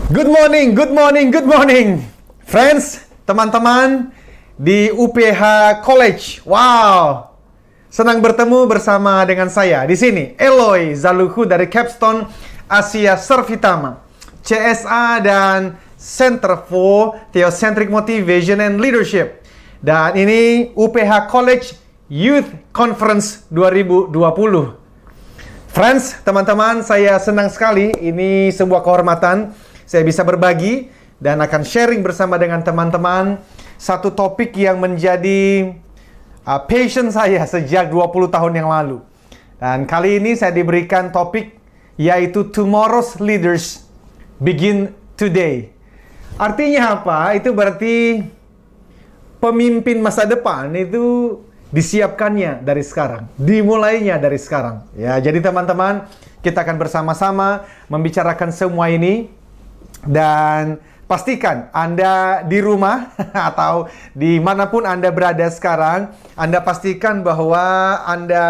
Good morning, good morning, good morning, friends, teman-teman di UPH College. Wow, senang bertemu bersama dengan saya di sini, Eloy Zaluhu dari Capstone Asia Servitama, CSA dan Center for Theocentric Motivation and Leadership. Dan ini UPH College Youth Conference 2020. Friends, teman-teman, saya senang sekali. Ini sebuah kehormatan. Saya bisa berbagi dan akan sharing bersama dengan teman-teman satu topik yang menjadi passion saya sejak 20 tahun yang lalu. Dan kali ini saya diberikan topik yaitu Tomorrow's Leaders Begin Today. Artinya apa? Itu berarti pemimpin masa depan itu disiapkannya dari sekarang, dimulainya dari sekarang. Ya, jadi teman-teman, kita akan bersama-sama membicarakan semua ini. Dan pastikan Anda di rumah atau dimanapun Anda berada sekarang, Anda pastikan bahwa Anda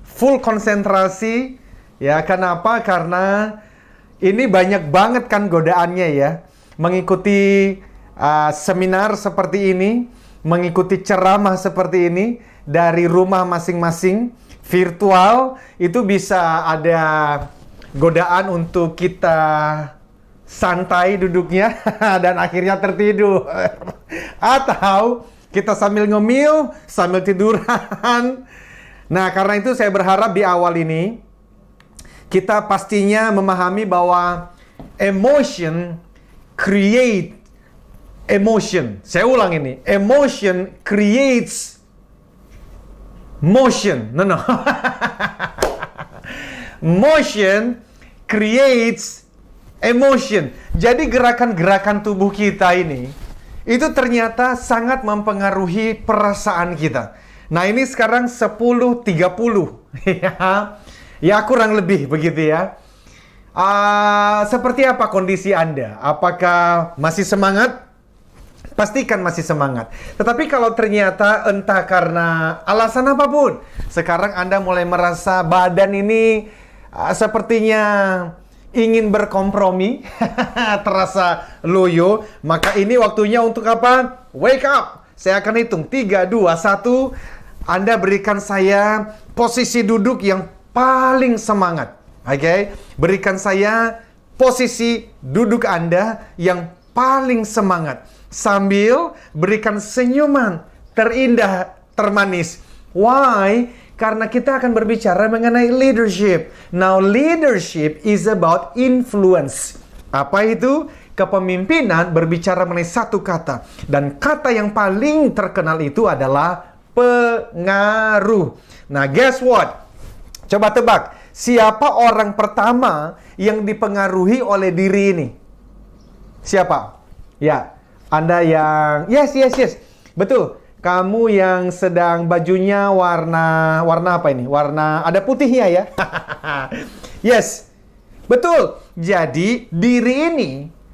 full konsentrasi. Ya, kenapa? Karena ini banyak banget kan godaannya ya. Mengikuti seminar seperti ini, mengikuti ceramah seperti ini dari rumah masing-masing, virtual, itu bisa ada godaan untuk kita santai duduknya dan akhirnya tertidur. Atau kita sambil ngemil, sambil tiduran. Nah, karena itu saya berharap di awal ini kita pastinya memahami bahwa emotion create emotion. Saya ulang ini. Emotion creates motion. No. Motion creates emotion. Jadi gerakan-gerakan tubuh kita ini itu ternyata sangat mempengaruhi perasaan kita. Nah, ini sekarang 10.30 ya kurang lebih begitu ya. Seperti apa kondisi Anda? Apakah masih semangat? Pastikan masih semangat. Tetapi kalau ternyata entah karena alasan apapun, sekarang Anda mulai merasa badan ini sepertinya ingin berkompromi, terasa loyo, maka ini waktunya untuk apa? Wake up! Saya akan hitung 3, 2, 1. Anda berikan saya posisi duduk yang paling semangat. Oke? Berikan saya posisi duduk Anda yang paling semangat. Sambil berikan senyuman terindah, termanis. Why? Karena kita akan berbicara mengenai leadership. Now, leadership is about influence. Apa itu? Kepemimpinan berbicara mengenai satu kata. Dan kata yang paling terkenal itu adalah pengaruh. Nah, guess what? Coba tebak. Siapa orang pertama yang dipengaruhi oleh diri ini? Siapa? Ya, Anda yang... Yes. Betul. Kamu yang sedang bajunya warna apa ini? Warna ada putihnya ya. Yes. Betul. Jadi diri ini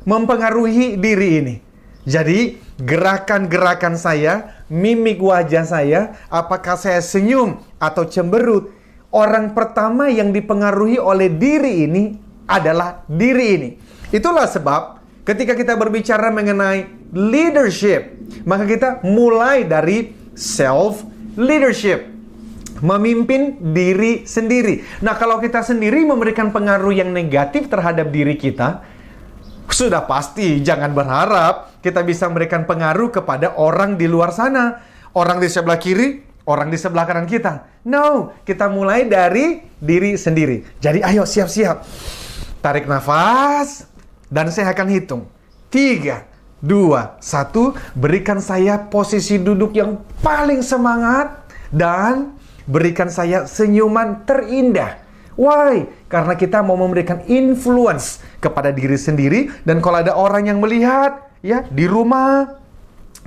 mempengaruhi diri ini. Jadi gerakan-gerakan saya, mimik wajah saya, apakah saya senyum atau cemberut, orang pertama yang dipengaruhi oleh diri ini adalah diri ini. Itulah sebab ketika kita berbicara mengenai leadership, maka kita mulai dari self-leadership. Memimpin diri sendiri. Nah, kalau kita sendiri memberikan pengaruh yang negatif terhadap diri kita, sudah pasti jangan berharap kita bisa memberikan pengaruh kepada orang di luar sana. Orang di sebelah kiri, orang di sebelah kanan kita. No, kita mulai dari diri sendiri. Jadi ayo siap-siap. Tarik nafas. Dan saya akan hitung. 3, 2, 1. Berikan saya posisi duduk yang paling semangat. Dan berikan saya senyuman terindah. Why? Karena kita mau memberikan influence kepada diri sendiri. Dan kalau ada orang yang melihat, ya, di rumah,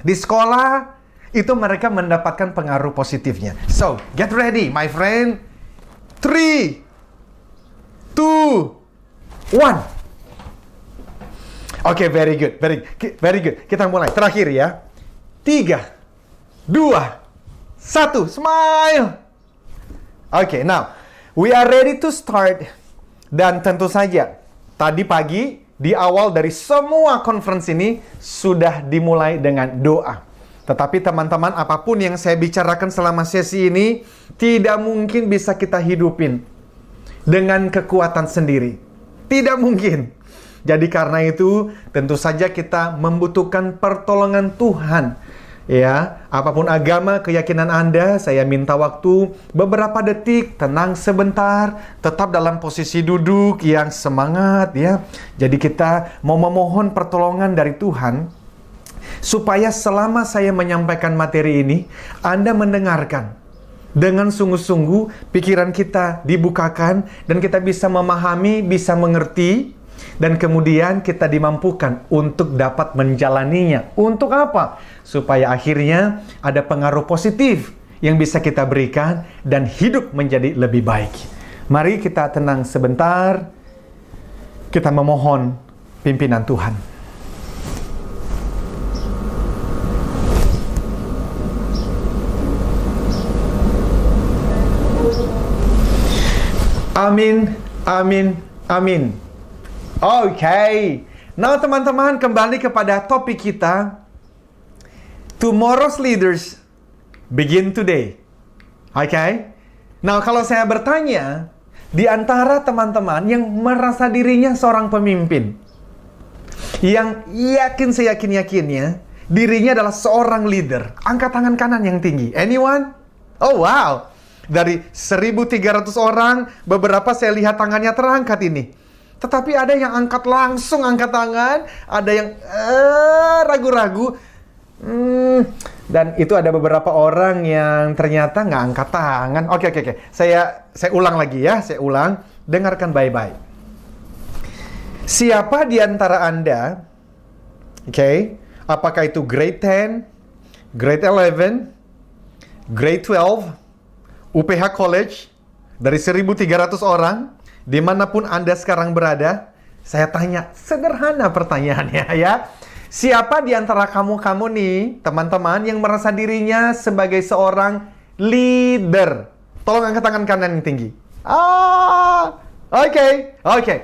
di sekolah, itu mereka mendapatkan pengaruh positifnya. So, get ready, my friend. 3, 2, 1. Oke, very good. Kita mulai. Terakhir ya. 3, 2, 1. Smile. Oke, now We are ready to start. Dan tentu saja, tadi pagi di awal dari semua conference ini sudah dimulai dengan doa. Tetapi teman-teman, apapun yang saya bicarakan selama sesi ini tidak mungkin bisa kita hidupin dengan kekuatan sendiri. Tidak mungkin. Jadi karena itu, tentu saja kita membutuhkan pertolongan Tuhan. Ya, apapun agama, keyakinan Anda, saya minta waktu beberapa detik, tenang sebentar, tetap dalam posisi duduk yang semangat ya. Jadi kita mau memohon pertolongan dari Tuhan, supaya selama saya menyampaikan materi ini, Anda mendengarkan dengan sungguh-sungguh, pikiran kita dibukakan, dan kita bisa memahami, bisa mengerti, dan kemudian kita dimampukan untuk dapat menjalaninya. Untuk apa? Supaya akhirnya ada pengaruh positif yang bisa kita berikan dan hidup menjadi lebih baik. Mari kita tenang sebentar. Kita memohon pimpinan Tuhan. Amin, amin, amin. Oke. Nah teman-teman, kembali kepada topik kita. Tomorrow's leaders begin today. Oke. Nah kalau saya bertanya, di antara teman-teman yang merasa dirinya seorang pemimpin, yang yakin seyakin-yakinnya dirinya adalah seorang leader, angkat tangan kanan yang tinggi. Anyone? Oh wow. Dari 1.300 orang, beberapa saya lihat tangannya terangkat ini. Tetapi ada yang langsung angkat tangan, ada yang ragu-ragu. Dan itu ada beberapa orang yang ternyata nggak angkat tangan. Oke. Saya ulang lagi ya, saya ulang. Dengarkan baik-baik. Siapa di antara Anda, apakah itu grade 10, grade 11, grade 12, UPH College, dari 1.300 orang, dimanapun Anda sekarang berada, saya tanya, sederhana pertanyaannya ya. Siapa di antara kamu-kamu nih, teman-teman, yang merasa dirinya sebagai seorang leader? Tolong angkat tangan kanan yang tinggi. Oke.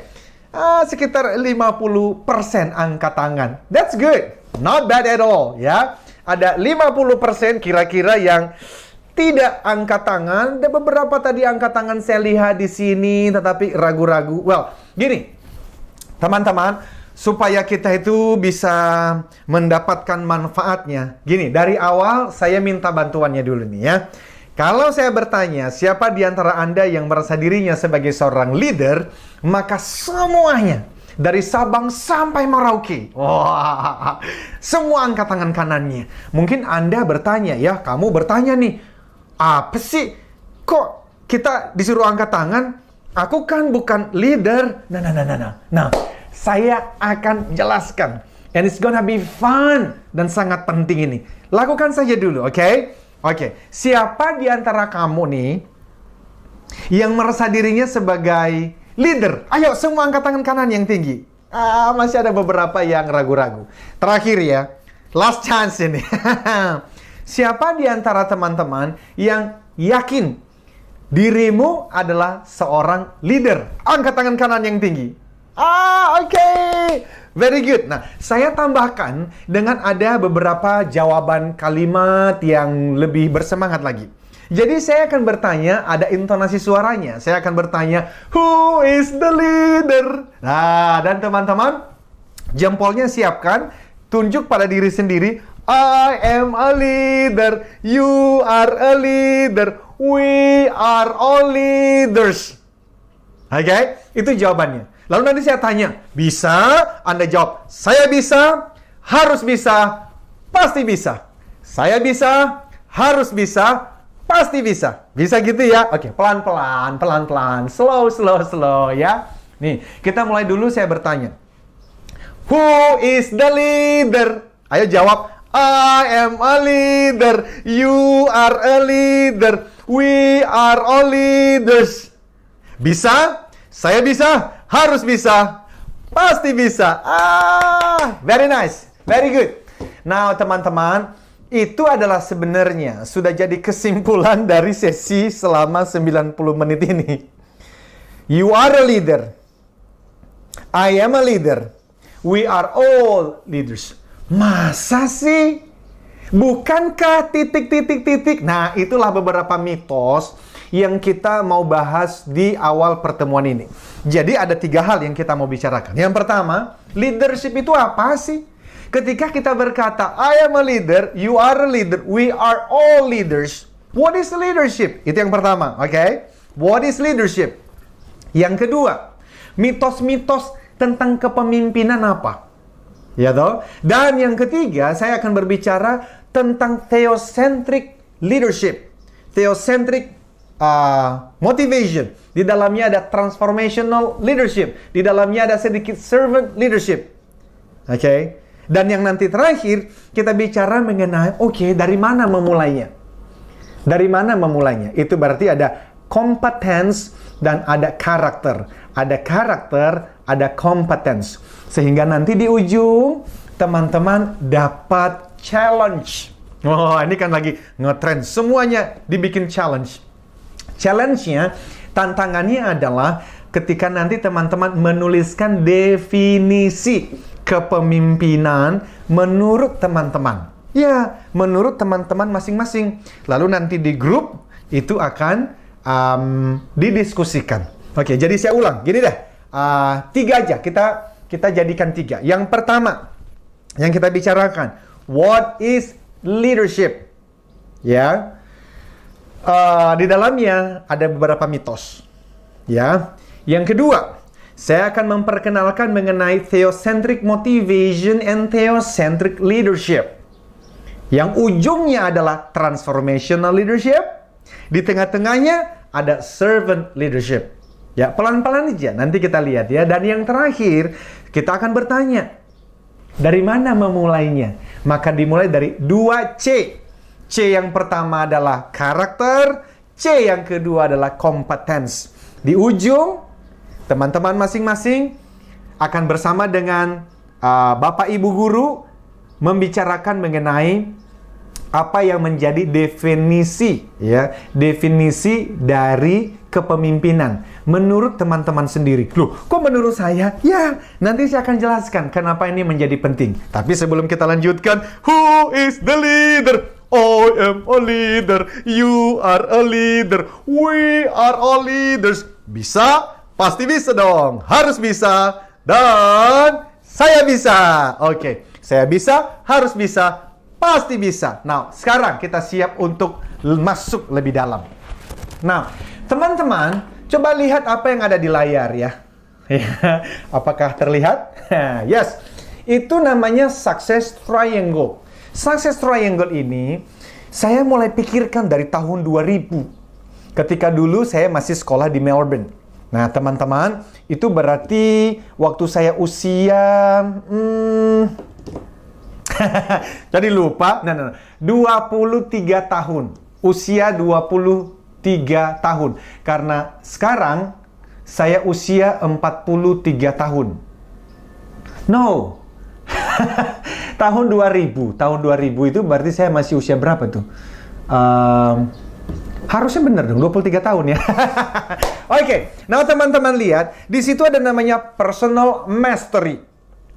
Sekitar 50% angkat tangan. That's good. Not bad at all, ya. Ada 50% kira-kira yang tidak angkat tangan. Ada beberapa tadi angkat tangan saya lihat di sini, tetapi ragu-ragu. Well, gini, teman-teman, supaya kita itu bisa mendapatkan manfaatnya. Gini, dari awal saya minta bantuannya dulu nih ya. Kalau saya bertanya, siapa di antara Anda yang merasa dirinya sebagai seorang leader, maka semuanya, dari Sabang sampai Merauke, wah, semua angkat tangan kanannya. Mungkin Anda bertanya ya, kamu bertanya nih, apa sih? Kok kita disuruh angkat tangan? Aku kan bukan leader. Nah, saya akan jelaskan. And it's gonna be fun. Dan sangat penting ini. Lakukan saja dulu, oke? Siapa di antara kamu nih yang merasa dirinya sebagai leader? Ayo, semua angkat tangan kanan yang tinggi. Masih ada beberapa yang ragu-ragu. Terakhir ya, last chance ini. Siapa di antara teman-teman yang yakin dirimu adalah seorang leader? Angkat tangan kanan yang tinggi. Oke. Very good. Nah, saya tambahkan dengan ada beberapa jawaban kalimat yang lebih bersemangat lagi. Jadi saya akan bertanya, ada intonasi suaranya. Saya akan bertanya, who is the leader? Nah, dan teman-teman, jempolnya siapkan, tunjuk pada diri sendiri. I am a leader, you are a leader, we are all leaders. Oke, itu jawabannya. Lalu nanti saya tanya, bisa? Anda jawab, saya bisa, harus bisa, pasti bisa. Saya bisa, harus bisa, pasti bisa. Bisa gitu ya? Oke, pelan-pelan, slow ya. Nih, kita mulai dulu saya bertanya. Who is the leader? Ayo jawab. I am a leader, you are a leader, we are all leaders. Bisa? Saya bisa, harus bisa, pasti bisa. Very nice, very good. Now teman-teman, itu adalah sebenarnya sudah jadi kesimpulan dari sesi selama 90 menit ini. You are a leader. I am a leader. We are all leaders. Masa sih? Bukankah titik. Nah, itulah beberapa mitos yang kita mau bahas di awal pertemuan ini. Jadi ada 3 hal yang kita mau bicarakan. Yang pertama, leadership itu apa sih? Ketika kita berkata, I am a leader, you are a leader, we are all leaders. What is leadership? Itu yang pertama, oke? What is leadership? Yang kedua, mitos-mitos tentang kepemimpinan apa? Ya toh? Dan yang ketiga, saya akan berbicara tentang theocentric leadership. Theocentric motivation. Di dalamnya ada transformational leadership. Di dalamnya ada sedikit servant leadership. Oke? Dan yang nanti terakhir, kita bicara mengenai, dari mana memulainya? Dari mana memulainya? Itu berarti ada competence dan ada karakter. Ada karakter, ada competence. Sehingga nanti di ujung, teman-teman dapat challenge. Oh, ini kan lagi ngetrend. Semuanya dibikin challenge. Challenge-nya, tantangannya adalah ketika nanti teman-teman menuliskan definisi kepemimpinan menurut teman-teman. Ya, menurut teman-teman masing-masing. Lalu nanti di grup itu akan didiskusikan. Oke, jadi saya ulang. Gini deh, 3 aja. Kita jadikan 3. Yang pertama, yang kita bicarakan, what is leadership? Ya, di dalamnya ada beberapa mitos. Ya, yang kedua, saya akan memperkenalkan mengenai theocentric motivation and theocentric leadership. Yang ujungnya adalah transformational leadership. Di tengah-tengahnya ada servant leadership. Ya, pelan-pelan aja. Nanti kita lihat ya. Dan yang terakhir, kita akan bertanya, dari mana memulainya? Maka dimulai dari 2C. C yang pertama adalah karakter, C yang kedua adalah competence. Di ujung, teman-teman masing-masing akan bersama dengan Bapak Ibu Guru membicarakan mengenai apa yang menjadi definisi, ya, definisi dari kepemimpinan menurut teman-teman sendiri. Loh, kok menurut saya? Ya, nanti saya akan jelaskan kenapa ini menjadi penting. Tapi sebelum kita lanjutkan, who is the leader? I am a leader, you are a leader, we are all leaders. Bisa? Pasti bisa dong. Harus bisa. Dan saya bisa. Oke, saya bisa, harus bisa, pasti bisa. Nah, sekarang kita siap untuk masuk lebih dalam. Nah, teman-teman, coba lihat apa yang ada di layar ya. Apakah terlihat? Yes. Itu namanya success triangle. Success triangle ini saya mulai pikirkan dari tahun 2000. Ketika dulu saya masih sekolah di Melbourne. Nah, teman-teman, itu berarti waktu saya usia jadi lupa. 23 tahun. Usia 23 tahun. Karena sekarang saya usia 43 tahun. No. Tahun 2000 itu berarti saya masih usia berapa tuh? Harusnya benar dong, 23 tahun ya. Oke, nah teman-teman lihat, di situ ada namanya personal mastery.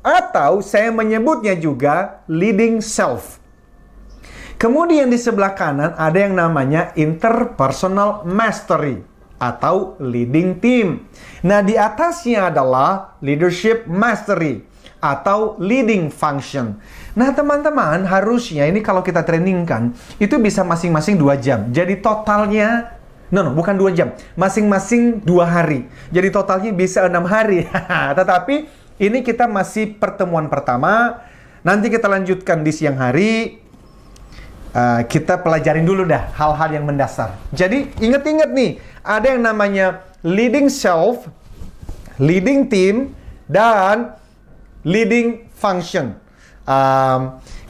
Atau saya menyebutnya juga leading self. Kemudian di sebelah kanan ada yang namanya interpersonal mastery atau leading team. Nah, di atasnya adalah leadership mastery atau leading function. Nah, teman-teman, harusnya ini kalau kita trainingkan, itu bisa masing-masing 2 jam. Jadi totalnya, bukan 2 jam. Masing-masing 2 hari. Jadi totalnya bisa 6 hari. Tetapi, ini kita masih pertemuan pertama. Nanti kita lanjutkan di siang hari. Kita pelajarin dulu dah hal-hal yang mendasar. Jadi, ingat-ingat nih, ada yang namanya leading self, leading team, dan leading function.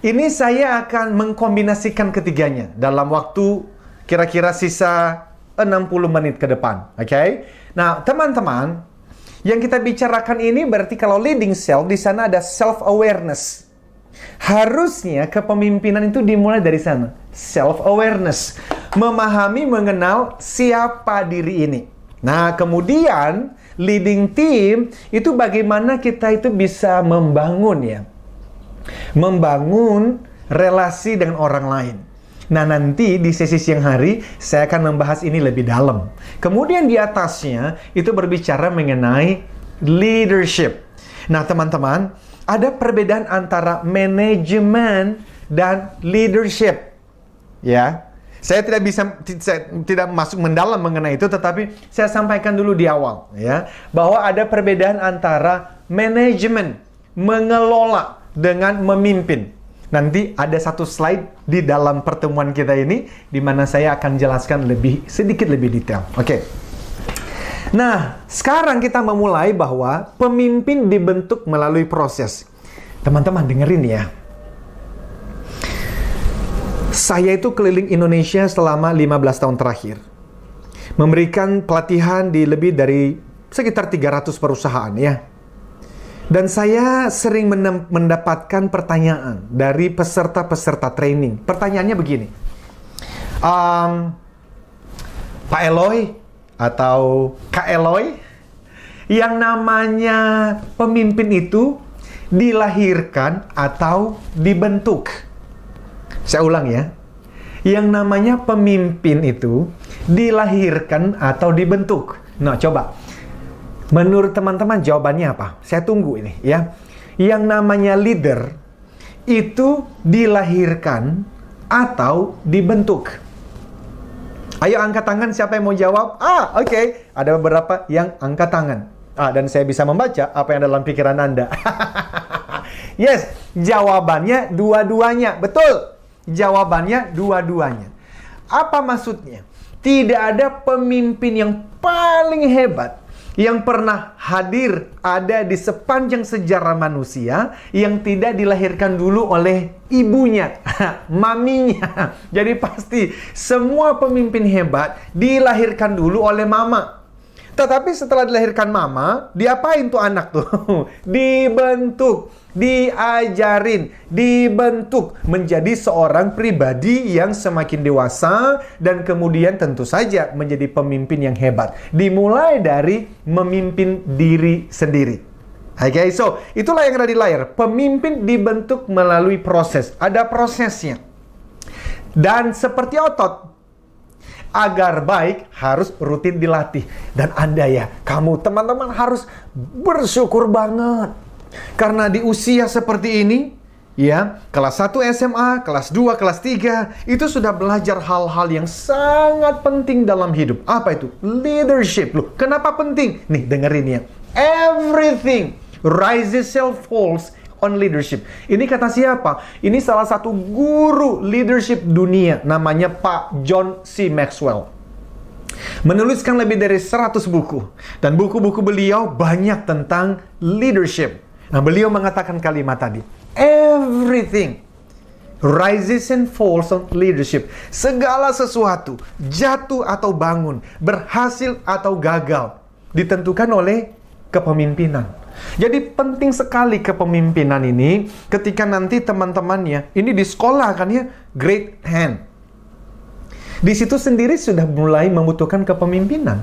Ini saya akan mengkombinasikan ketiganya dalam waktu kira-kira sisa 60 menit ke depan. Oke? Nah, teman-teman, yang kita bicarakan ini berarti kalau leading self, di sana ada self-awareness. Harusnya kepemimpinan itu dimulai dari sana. Self-awareness. Memahami, mengenal siapa diri ini. Nah, kemudian leading team itu bagaimana kita itu bisa membangun ya. Membangun relasi dengan orang lain. Nah, nanti di sesi siang hari saya akan membahas ini lebih dalam. Kemudian di atasnya itu berbicara mengenai leadership. Nah, teman-teman, ada perbedaan antara manajemen dan leadership. Ya. Saya tidak masuk mendalam mengenai itu, tetapi saya sampaikan dulu di awal ya, bahwa ada perbedaan antara manajemen, mengelola dengan memimpin. Nanti ada satu slide di dalam pertemuan kita ini di mana saya akan jelaskan sedikit lebih detail. Oke. Nah, sekarang kita memulai bahwa pemimpin dibentuk melalui proses. Teman-teman dengerin ya. Saya itu keliling Indonesia selama 15 tahun terakhir. Memberikan pelatihan di lebih dari sekitar 300 perusahaan ya. Dan saya sering mendapatkan pertanyaan dari peserta-peserta training. Pertanyaannya begini. Pak Eloy atau Kak Eloy, yang namanya pemimpin itu dilahirkan atau dibentuk? Saya ulang ya. Yang namanya pemimpin itu dilahirkan atau dibentuk? Nah, coba. Menurut teman-teman jawabannya apa? Saya tunggu ini ya. Yang namanya leader itu dilahirkan atau dibentuk? Ayo angkat tangan siapa yang mau jawab? Oke. Ada beberapa yang angkat tangan. Dan saya bisa membaca apa yang dalam pikiran Anda. Yes, jawabannya dua-duanya. Betul. Jawabannya dua-duanya. Apa maksudnya? Tidak ada pemimpin yang paling hebat yang pernah hadir ada di sepanjang sejarah manusia yang tidak dilahirkan dulu oleh ibunya, maminya. Jadi pasti semua pemimpin hebat dilahirkan dulu oleh mama. Tetapi setelah dilahirkan mama, diapain tuh anak tuh? Dibentuk, diajarin, dibentuk menjadi seorang pribadi yang semakin dewasa dan kemudian tentu saja menjadi pemimpin yang hebat. Dimulai dari memimpin diri sendiri. Oke, so itulah yang ada di layar. Pemimpin dibentuk melalui proses. Ada prosesnya. Dan seperti otot, agar baik harus rutin dilatih. Dan Anda ya, kamu teman-teman harus bersyukur banget. Karena di usia seperti ini, ya, kelas 1 SMA, kelas 2, kelas 3, itu sudah belajar hal-hal yang sangat penting dalam hidup. Apa itu? Leadership. Loh, kenapa penting? Nih, dengerin ya. Everything rises and falls on leadership. Ini kata siapa? Ini salah satu guru leadership dunia, namanya Pak John C. Maxwell. Menuliskan lebih dari 100 buku. Dan buku-buku beliau banyak tentang leadership. Nah, beliau mengatakan kalimat tadi. Everything rises and falls on leadership. Segala sesuatu, jatuh atau bangun, berhasil atau gagal, ditentukan oleh kepemimpinan. Jadi penting sekali kepemimpinan ini ketika nanti teman-temannya, ini di sekolah kan ya, grade 10. Di situ sendiri sudah mulai membutuhkan kepemimpinan.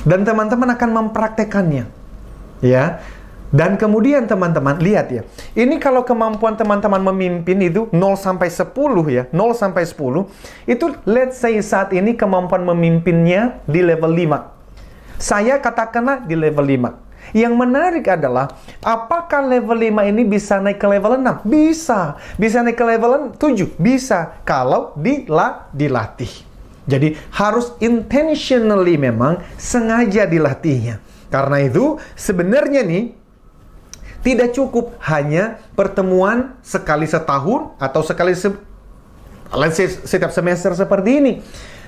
Dan teman-teman akan mempraktekannya. Ya. Dan kemudian teman-teman, lihat ya. Ini kalau kemampuan teman-teman memimpin itu 0 sampai 10 ya. 0 sampai 10. Itu let's say saat ini kemampuan memimpinnya di level 5. Saya katakanlah di level 5. Yang menarik adalah, apakah level 5 ini bisa naik ke level 6? Bisa. Bisa naik ke level 7? Bisa. Kalau dilatih. Jadi, harus intentionally memang sengaja dilatihnya. Karena itu, sebenarnya nih, tidak cukup hanya pertemuan sekali setahun atau sekali setiap semester seperti ini.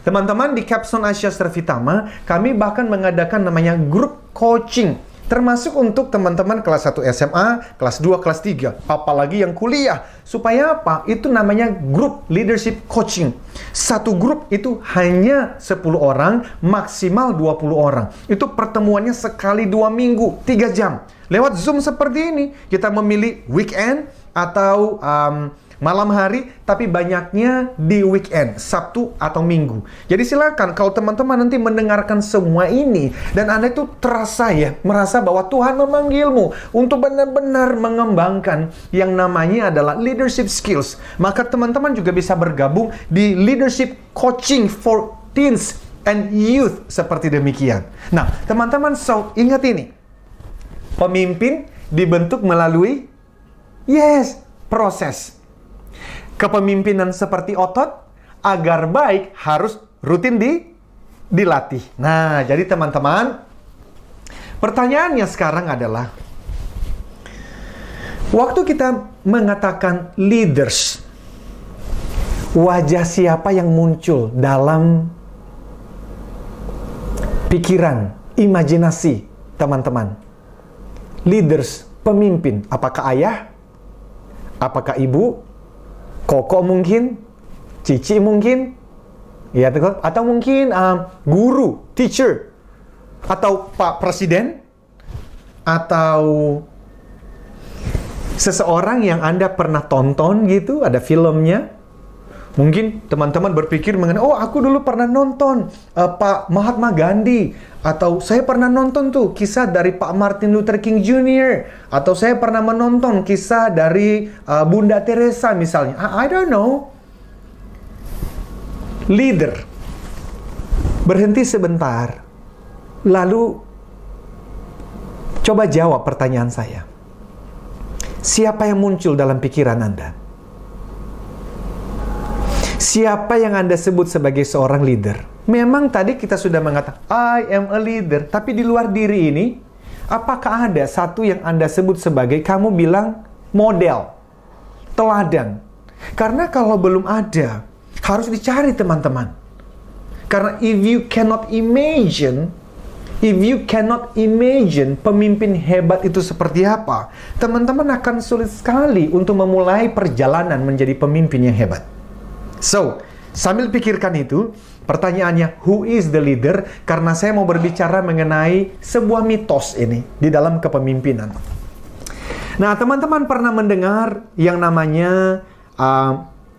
Teman-teman, di Capstone Asia Servitama, kami bahkan mengadakan namanya grup coaching. Termasuk untuk teman-teman kelas 1 SMA, kelas 2, kelas 3. Apalagi yang kuliah. Supaya apa? Itu namanya grup leadership coaching. Satu grup itu hanya 10 orang, maksimal 20 orang. Itu pertemuannya sekali 2 minggu, 3 jam. Lewat Zoom seperti ini. Kita memilih weekend atau malam hari, tapi banyaknya di weekend, Sabtu atau Minggu. Jadi silakan kalau teman-teman nanti mendengarkan semua ini, dan Anda itu terasa ya, merasa bahwa Tuhan memanggilmu untuk benar-benar mengembangkan yang namanya adalah leadership skills. Maka teman-teman juga bisa bergabung di leadership coaching for teens and youth seperti demikian. Nah, teman-teman, ingat ini. Pemimpin dibentuk melalui proses. Kepemimpinan seperti otot, agar baik harus rutin dilatih. Nah, jadi teman-teman, pertanyaannya sekarang adalah, waktu kita mengatakan leaders, wajah siapa yang muncul dalam pikiran, imajinasi teman-teman? Leaders, pemimpin, apakah ayah? Apakah ibu? Koko mungkin? Cici mungkin? Ya, atau mungkin guru, teacher? Atau Pak Presiden? Atau seseorang yang Anda pernah tonton gitu, ada filmnya? Mungkin teman-teman berpikir mengenai, oh aku dulu pernah nonton Pak Mahatma Gandhi. Atau saya pernah nonton tuh kisah dari Pak Martin Luther King Jr. Atau saya pernah menonton kisah dari Bunda Teresa misalnya. I don't know. Leader. Berhenti sebentar. Lalu coba jawab pertanyaan saya. Siapa yang muncul dalam pikiran Anda? Siapa yang Anda sebut sebagai seorang leader? Memang tadi kita sudah mengatakan, I am a leader. Tapi di luar diri ini, apakah ada satu yang Anda sebut sebagai, kamu bilang, model, teladan? Karena kalau belum ada, harus dicari teman-teman. Karena if you cannot imagine pemimpin hebat itu seperti apa, teman-teman akan sulit sekali untuk memulai perjalanan menjadi pemimpin yang hebat. So, sambil pikirkan itu, pertanyaannya, who is the leader? Karena saya mau berbicara mengenai sebuah mitos ini di dalam kepemimpinan. Nah, teman-teman pernah mendengar yang namanya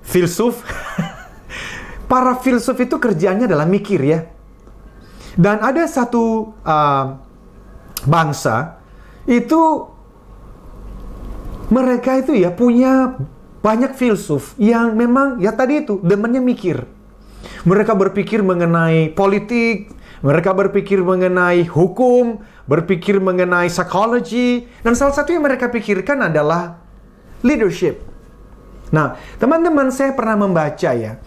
filsuf? Para filsuf itu kerjanya adalah mikir ya. Dan ada satu bangsa, itu mereka itu ya punya banyak filsuf yang memang ya tadi itu demennya mikir. Mereka berpikir mengenai politik, mereka berpikir mengenai hukum, berpikir mengenai psikologi, dan salah satu yang mereka pikirkan adalah leadership. Nah, teman-teman, saya pernah membaca ya,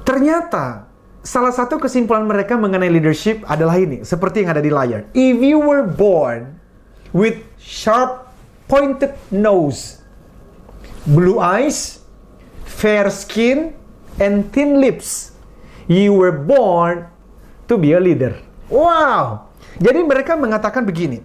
ternyata salah satu kesimpulan mereka mengenai leadership adalah ini, seperti yang ada di layar. If you were born with sharp pointed nose, blue eyes, fair skin, and thin lips, you were born to be a leader. Wow! Jadi mereka mengatakan begini,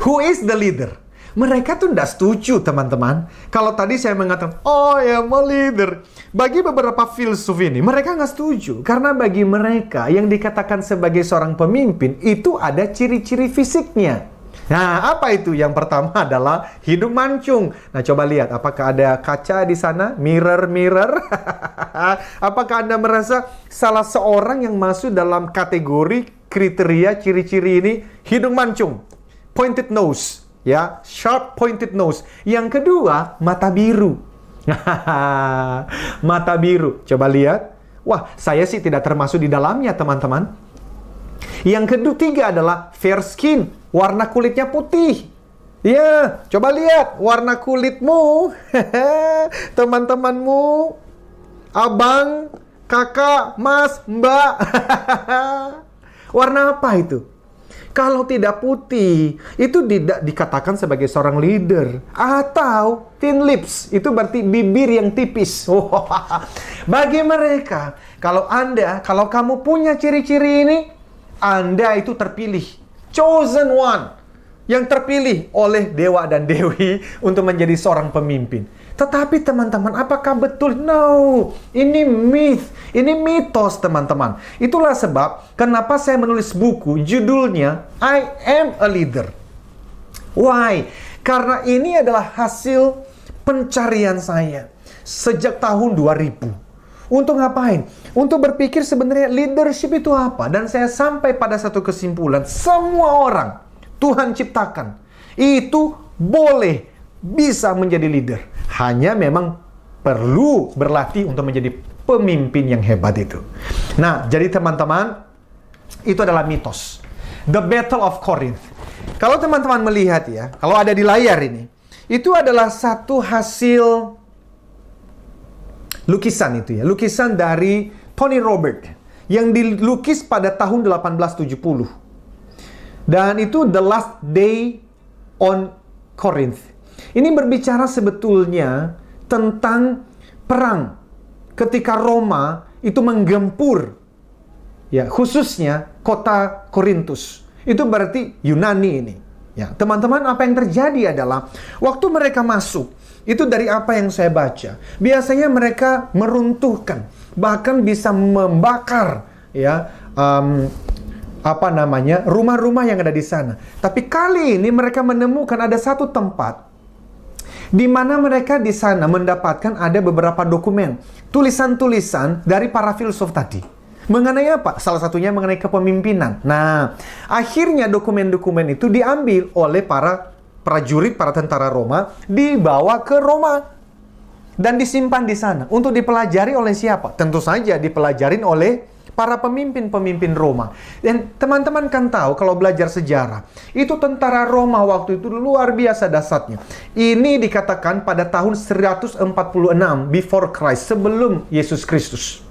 who is the leader? Mereka tuh tidak setuju, teman-teman. Kalau tadi saya mengatakan, oh ya, mau leader. Bagi beberapa filsuf ini, mereka nggak setuju. Karena bagi mereka, yang dikatakan sebagai seorang pemimpin, itu ada ciri-ciri fisiknya. Nah, apa itu? Yang pertama adalah hidung mancung. Nah, coba lihat, apakah ada kaca di sana? Mirror. Apakah Anda merasa salah seorang yang masuk dalam kategori kriteria ciri-ciri ini? Hidung mancung, pointed nose, ya, sharp pointed nose. Yang kedua, mata biru. Mata biru, coba lihat. Wah, saya sih tidak termasuk di dalamnya, teman-teman. Yang ketiga adalah fair skin, warna kulitnya putih. Ya, coba lihat warna kulitmu, teman-temanmu, abang, kakak, mas, mbak. Warna apa itu? Kalau tidak putih, itu tidak dikatakan sebagai seorang leader. Atau thin lips, itu berarti bibir yang tipis. Bagi mereka, kalau kamu punya ciri-ciri ini, Anda itu terpilih, chosen one, yang terpilih oleh dewa dan dewi untuk menjadi seorang pemimpin. Tetapi teman-teman, apakah betul? No, ini myth, ini mitos, teman-teman. Itulah sebab kenapa saya menulis buku judulnya I Am a Leader. Why? Karena ini adalah hasil pencarian saya sejak tahun 2000. Untuk ngapain? Untuk berpikir sebenarnya leadership itu apa. Dan saya sampai pada satu kesimpulan, semua orang Tuhan ciptakan itu boleh bisa menjadi leader. Hanya memang perlu berlatih untuk menjadi pemimpin yang hebat itu. Nah, jadi teman-teman, itu adalah mitos. The Battle of Corinth. Kalau teman-teman melihat ya, kalau ada di layar ini, itu adalah satu hasil lukisan itu ya. Lukisan dari Tony Robert yang dilukis pada tahun 1870. Dan itu The Last Day on Corinth. Ini berbicara sebetulnya tentang perang ketika Roma itu menggempur ya, khususnya kota Korintus. Itu berarti Yunani ini. Ya, teman-teman, apa yang terjadi adalah waktu mereka masuk, itu dari apa yang saya baca, biasanya mereka meruntuhkan, bahkan bisa membakar ya rumah-rumah yang ada di sana. Tapi kali ini mereka menemukan ada satu tempat di mana mereka di sana mendapatkan ada beberapa dokumen, tulisan-tulisan dari para filsuf tadi. Mengenai apa? Salah satunya mengenai kepemimpinan. Nah, akhirnya dokumen-dokumen itu diambil oleh para prajurit, para tentara Roma, dibawa ke Roma dan disimpan di sana untuk dipelajari oleh siapa? Tentu saja dipelajarin oleh para pemimpin-pemimpin Roma. Dan teman-teman kan tahu kalau belajar sejarah, itu tentara Roma waktu itu luar biasa dahsyatnya. Ini dikatakan pada tahun 146 before Christ, sebelum Yesus Kristus.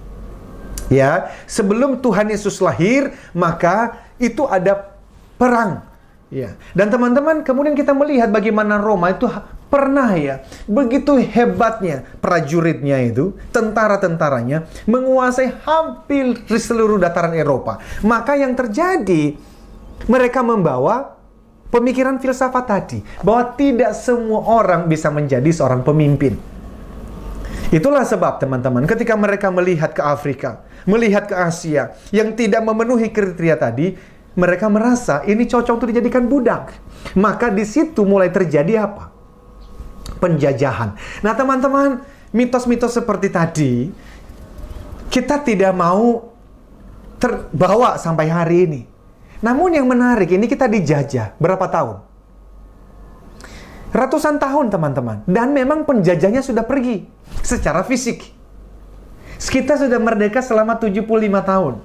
Ya, sebelum Tuhan Yesus lahir, maka itu ada perang. Ya. Dan teman-teman, kemudian kita melihat bagaimana Roma itu pernah ya, begitu hebatnya prajuritnya itu, tentara-tentaranya, menguasai hampir di seluruh dataran Eropa. Maka yang terjadi, mereka membawa pemikiran filsafat tadi, bahwa tidak semua orang bisa menjadi seorang pemimpin. Itulah sebab teman-teman, ketika mereka melihat ke Afrika, melihat ke Asia, yang tidak memenuhi kriteria tadi, mereka merasa ini cocok untuk dijadikan budak. Maka di situ mulai terjadi apa? Penjajahan. Nah teman-teman, mitos-mitos seperti tadi, kita tidak mau terbawa sampai hari ini. Namun yang menarik, ini kita dijajah. Berapa tahun? Ratusan tahun teman-teman. Dan memang penjajahnya sudah pergi secara fisik. Kita sudah merdeka selama 75 tahun.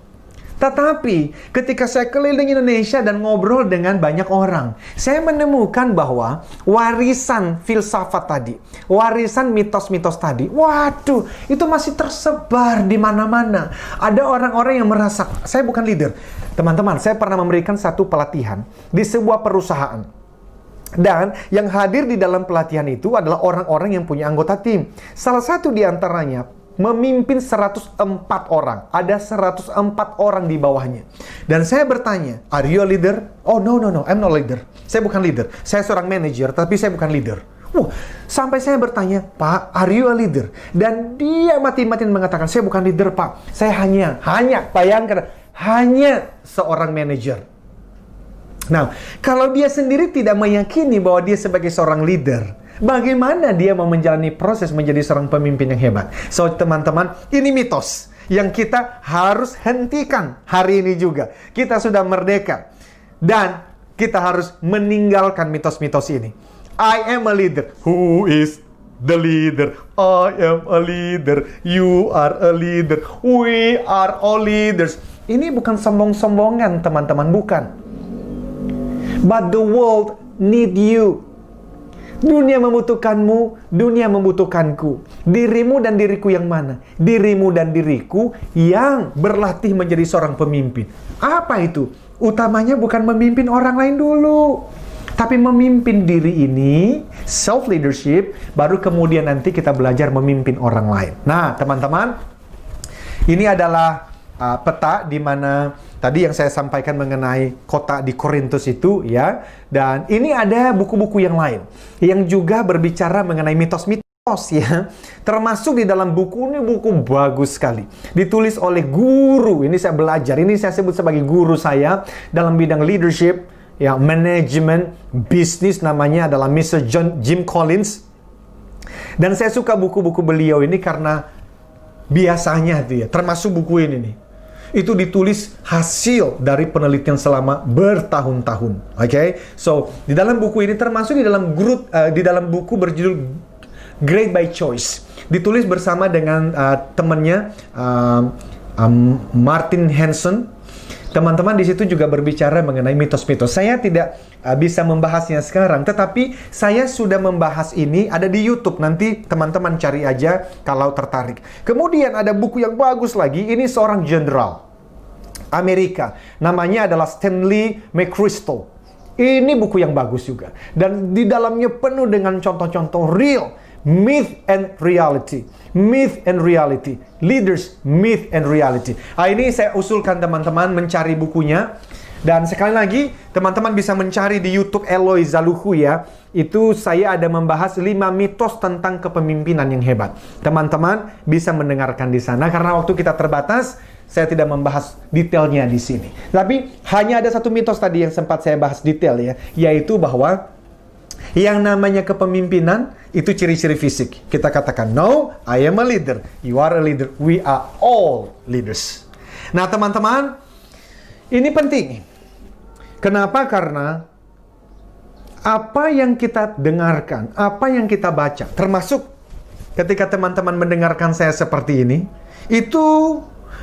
Tetapi ketika saya keliling Indonesia dan ngobrol dengan banyak orang, saya menemukan bahwa warisan filsafat tadi, warisan mitos-mitos tadi, waduh, itu masih tersebar di mana-mana. Ada orang-orang yang merasa, saya bukan leader. Teman-teman, saya pernah memberikan satu pelatihan di sebuah perusahaan. Dan yang hadir di dalam pelatihan itu adalah orang-orang yang punya anggota tim. Salah satu di antaranya memimpin 104 orang. Ada 104 orang di bawahnya. Dan saya bertanya, are you a leader? Oh, no, I'm not leader. Saya bukan leader. Saya seorang manager, tapi saya bukan leader. Sampai saya bertanya, Pak, are you a leader? Dan dia mati-matian mengatakan, saya bukan leader, Pak. Saya hanya, bayangkan, hanya seorang manager. Nah, kalau dia sendiri tidak meyakini bahwa dia sebagai seorang leader, bagaimana dia mau menjalani proses menjadi seorang pemimpin yang hebat? So, teman-teman, ini mitos yang kita harus hentikan hari ini juga. Kita sudah merdeka. Dan kita harus meninggalkan mitos-mitos ini. I am a leader. Who is the leader? I am a leader. You are a leader. We are all leaders. Ini bukan sombong-sombongan, teman-teman. Bukan. But the world need you. Dunia membutuhkanmu, dunia membutuhkanku. Dirimu dan diriku yang mana? Dirimu dan diriku yang berlatih menjadi seorang pemimpin. Apa itu? Utamanya bukan memimpin orang lain dulu, tapi memimpin diri ini, self-leadership, baru kemudian nanti kita belajar memimpin orang lain. Nah, teman-teman, ini adalah peta di mana tadi yang saya sampaikan mengenai kota di Korintus itu ya. Dan ini ada buku-buku yang lain yang juga berbicara mengenai mitos-mitos ya. Termasuk di dalam buku ini, buku bagus sekali. Ditulis oleh guru. Ini saya belajar. Ini saya sebut sebagai guru saya dalam bidang leadership, ya, manajemen, bisnis, namanya adalah Mr. Jim Collins. Dan saya suka buku-buku beliau ini karena biasanya itu ya, termasuk buku ini nih, itu ditulis hasil dari penelitian selama bertahun-tahun. Oke? So, di dalam buku ini termasuk di dalam di dalam buku berjudul Great by Choice. Ditulis bersama dengan temannya Martin Hanson. Teman-teman di situ juga berbicara mengenai mitos-mitos. Saya tidak bisa membahasnya sekarang, tetapi saya sudah membahas ini, ada di YouTube. Nanti teman-teman cari aja kalau tertarik. Kemudian ada buku yang bagus lagi, ini seorang jenderal Amerika. Namanya adalah Stanley McChrystal. Ini buku yang bagus juga. Dan di dalamnya penuh dengan contoh-contoh real. Myth and reality. Myth and reality. Leaders, myth and reality. Ini saya usulkan teman-teman mencari bukunya. Dan sekali lagi, teman-teman bisa mencari di YouTube Eloy Zaluhu ya. Itu saya ada membahas 5 mitos tentang kepemimpinan yang hebat. Teman-teman bisa mendengarkan di sana. Karena waktu kita terbatas, saya tidak membahas detailnya di sini. Tapi hanya ada satu mitos tadi yang sempat saya bahas detail ya. Yaitu bahwa yang namanya kepemimpinan itu ciri-ciri fisik. Kita katakan, no, I am a leader. You are a leader. We are all leaders. Nah teman-teman, ini penting. Kenapa? Karena apa yang kita dengarkan, apa yang kita baca, termasuk ketika teman-teman mendengarkan saya seperti ini, itu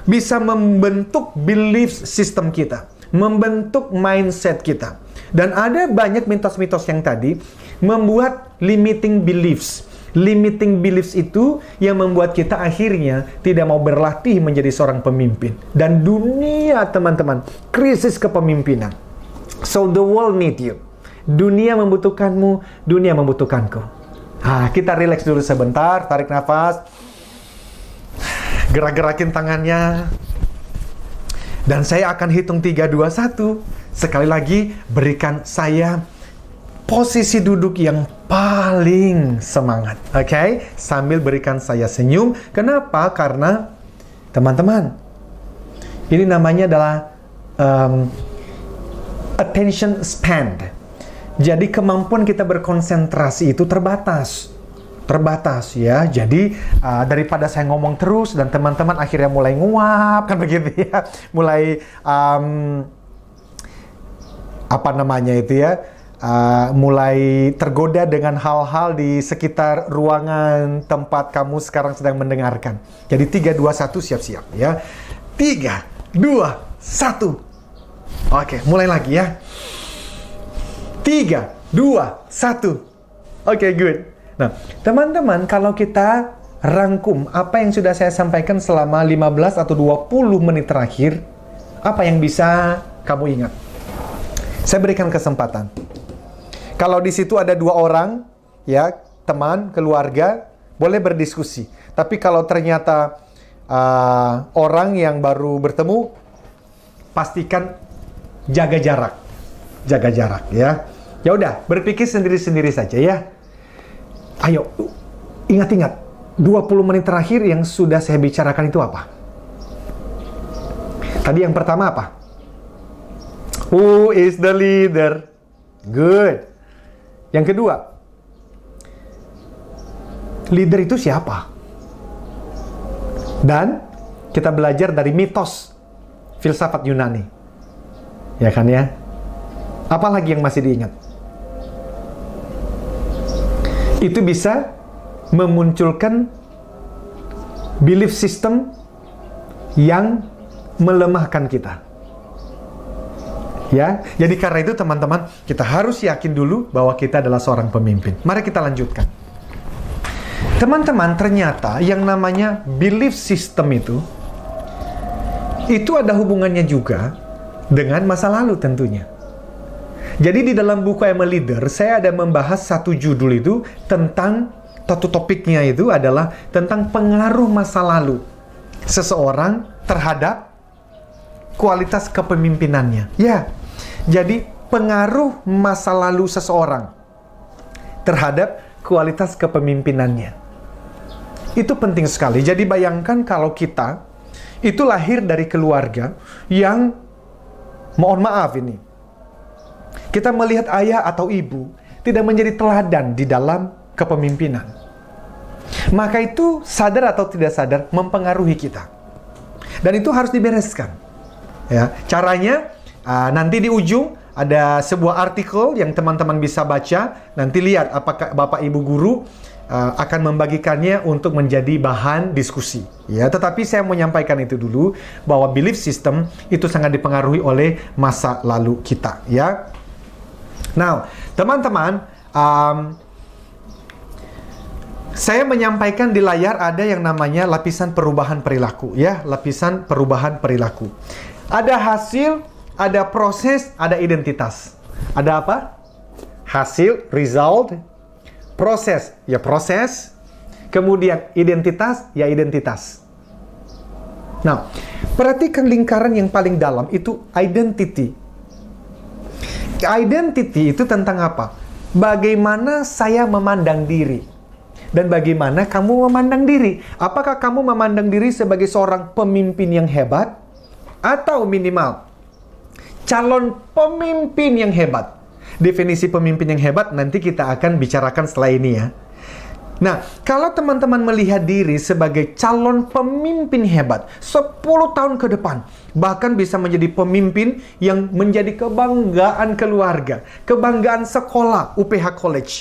bisa membentuk belief system kita, membentuk mindset kita. Dan ada banyak mitos-mitos yang tadi membuat limiting beliefs. Limiting beliefs itu yang membuat kita akhirnya tidak mau berlatih menjadi seorang pemimpin. Dan dunia, teman-teman, krisis kepemimpinan. So the world need you. Dunia membutuhkanmu, dunia membutuhkanku. Kita relax dulu sebentar, tarik nafas. Gerak-gerakin tangannya. Dan saya akan hitung 3, 2, 1. Sekali lagi, berikan saya posisi duduk yang paling semangat. Oke? Sambil berikan saya senyum. Kenapa? Karena, teman-teman, ini namanya adalah attention span. Jadi kemampuan kita berkonsentrasi itu terbatas. Terbatas ya. Jadi daripada saya ngomong terus dan teman-teman akhirnya mulai nguap, kan begitu ya. Mulai mulai tergoda dengan hal-hal di sekitar ruangan tempat kamu sekarang sedang mendengarkan. Jadi 3, 2, 1 siap-siap ya. 3, 2, 1. Oke, mulai lagi ya. 3, 2, 1. Oke, good. Nah, teman-teman, kalau kita rangkum apa yang sudah saya sampaikan selama 15 atau 20 menit terakhir, apa yang bisa kamu ingat? Saya berikan kesempatan. Kalau di situ ada 2 orang, ya, teman, keluarga, boleh berdiskusi. Tapi kalau ternyata orang yang baru bertemu, pastikan jaga jarak. Jaga jarak, ya. Ya udah, berpikir sendiri-sendiri saja, ya. Ayo, ingat-ingat, 20 menit terakhir yang sudah saya bicarakan itu apa? Tadi yang pertama apa? Who is the leader? Good. Yang kedua, leader itu siapa? Dan kita belajar dari mitos filsafat Yunani. Ya kan ya? Apalagi yang masih diingat? Itu bisa memunculkan belief system yang melemahkan kita. Ya, jadi karena itu teman-teman, kita harus yakin dulu bahwa kita adalah seorang pemimpin. Mari kita lanjutkan. Teman-teman, ternyata yang namanya belief system itu ada hubungannya juga dengan masa lalu tentunya. Jadi di dalam buku I'm a Leader, saya ada membahas satu judul itu tentang, satu topiknya itu adalah tentang pengaruh masa lalu seseorang terhadap kualitas kepemimpinannya. Ya, jadi pengaruh masa lalu seseorang terhadap kualitas kepemimpinannya. Itu penting sekali. Jadi bayangkan kalau kita itu lahir dari keluarga yang, mohon maaf ini, kita melihat ayah atau ibu tidak menjadi teladan di dalam kepemimpinan. Maka itu sadar atau tidak sadar mempengaruhi kita. Dan itu harus dibereskan. Ya, caranya nanti di ujung ada sebuah artikel yang teman-teman bisa baca. Nanti lihat apakah Bapak Ibu guru akan membagikannya untuk menjadi bahan diskusi. Ya, tetapi saya mau menyampaikan itu dulu bahwa belief system itu sangat dipengaruhi oleh masa lalu kita. Ya. Nah, teman-teman, saya menyampaikan di layar ada yang namanya lapisan perubahan perilaku. Ya, lapisan perubahan perilaku. Ada hasil, ada proses, ada identitas. Ada apa? Hasil, result. Proses, ya proses. Kemudian identitas, ya identitas. Nah, perhatikan lingkaran yang paling dalam itu identity. Identity itu tentang apa? Bagaimana saya memandang diri. Dan bagaimana kamu memandang diri. Apakah kamu memandang diri sebagai seorang pemimpin yang hebat? Atau minimal calon pemimpin yang hebat. Definisi pemimpin yang hebat nanti kita akan bicarakan setelah ini ya. Nah, kalau teman-teman melihat diri sebagai calon pemimpin hebat 10 tahun ke depan, bahkan bisa menjadi pemimpin yang menjadi kebanggaan keluarga, kebanggaan sekolah UPH College,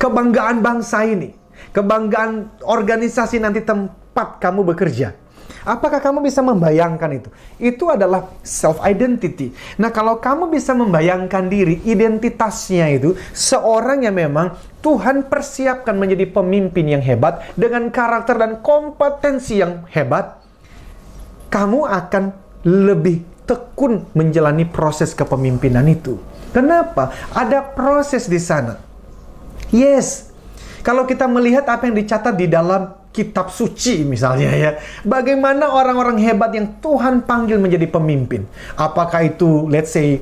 kebanggaan bangsa ini, kebanggaan organisasi nanti tempat kamu bekerja. Apakah kamu bisa membayangkan itu? Itu adalah self-identity. Nah, kalau kamu bisa membayangkan diri, identitasnya itu, seorang yang memang Tuhan persiapkan menjadi pemimpin yang hebat, dengan karakter dan kompetensi yang hebat, kamu akan lebih tekun menjalani proses kepemimpinan itu. Kenapa? Ada proses di sana. Yes. Kalau kita melihat apa yang dicatat di dalam kitab suci misalnya ya. Bagaimana orang-orang hebat yang Tuhan panggil menjadi pemimpin. Apakah itu let's say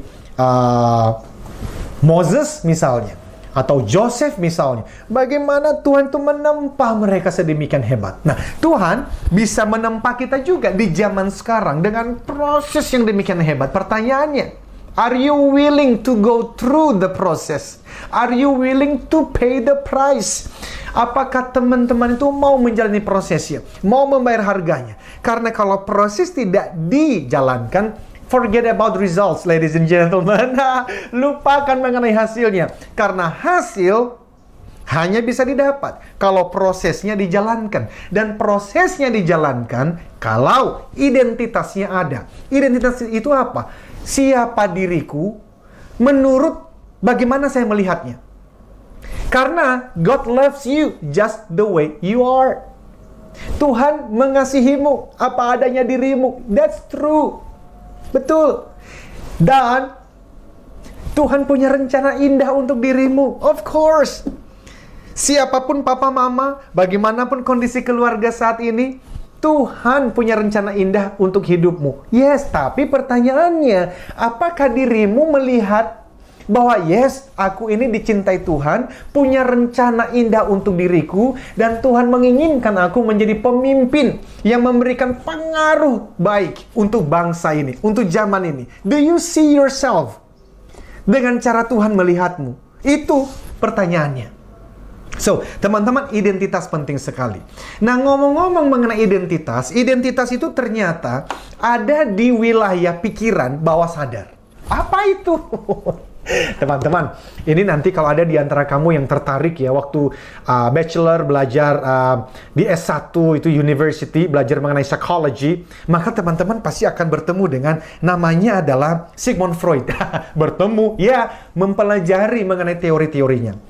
Moses misalnya. Atau Joseph misalnya. Bagaimana Tuhan itu menempa mereka sedemikian hebat. Nah, Tuhan bisa menempa kita juga di zaman sekarang dengan proses yang demikian hebat. Pertanyaannya, are you willing to go through the process? Are you willing to pay the price? Apakah teman-teman itu mau menjalani prosesnya? Mau membayar harganya? Karena kalau proses tidak dijalankan, forget about results, ladies and gentlemen. Lupakan mengenai hasilnya. Karena hasil hanya bisa didapat kalau prosesnya dijalankan. Dan prosesnya dijalankan kalau identitasnya ada. Identitas itu apa? Siapa diriku menurut bagaimana saya melihatnya. Karena God loves you just the way you are. Tuhan mengasihimu apa adanya dirimu. That's true. Betul. Dan Tuhan punya rencana indah untuk dirimu. Of course. Siapapun papa mama, bagaimanapun kondisi keluarga saat ini, Tuhan punya rencana indah untuk hidupmu. Yes, tapi pertanyaannya, apakah dirimu melihat bahwa yes, aku ini dicintai Tuhan, punya rencana indah untuk diriku, dan Tuhan menginginkan aku menjadi pemimpin yang memberikan pengaruh baik untuk bangsa ini, untuk zaman ini. Do you see yourself dengan cara Tuhan melihatmu? Itu pertanyaannya. So, teman-teman, identitas penting sekali. Nah, ngomong-ngomong mengenai identitas, identitas itu ternyata ada di wilayah pikiran bawah sadar. Apa itu? Teman-teman, ini nanti kalau ada di antara kamu yang tertarik ya, waktu bachelor belajar di S1 itu university, belajar mengenai psychology, maka teman-teman pasti akan bertemu dengan namanya adalah Sigmund Freud. Bertemu, ya, mempelajari mengenai teori-teorinya.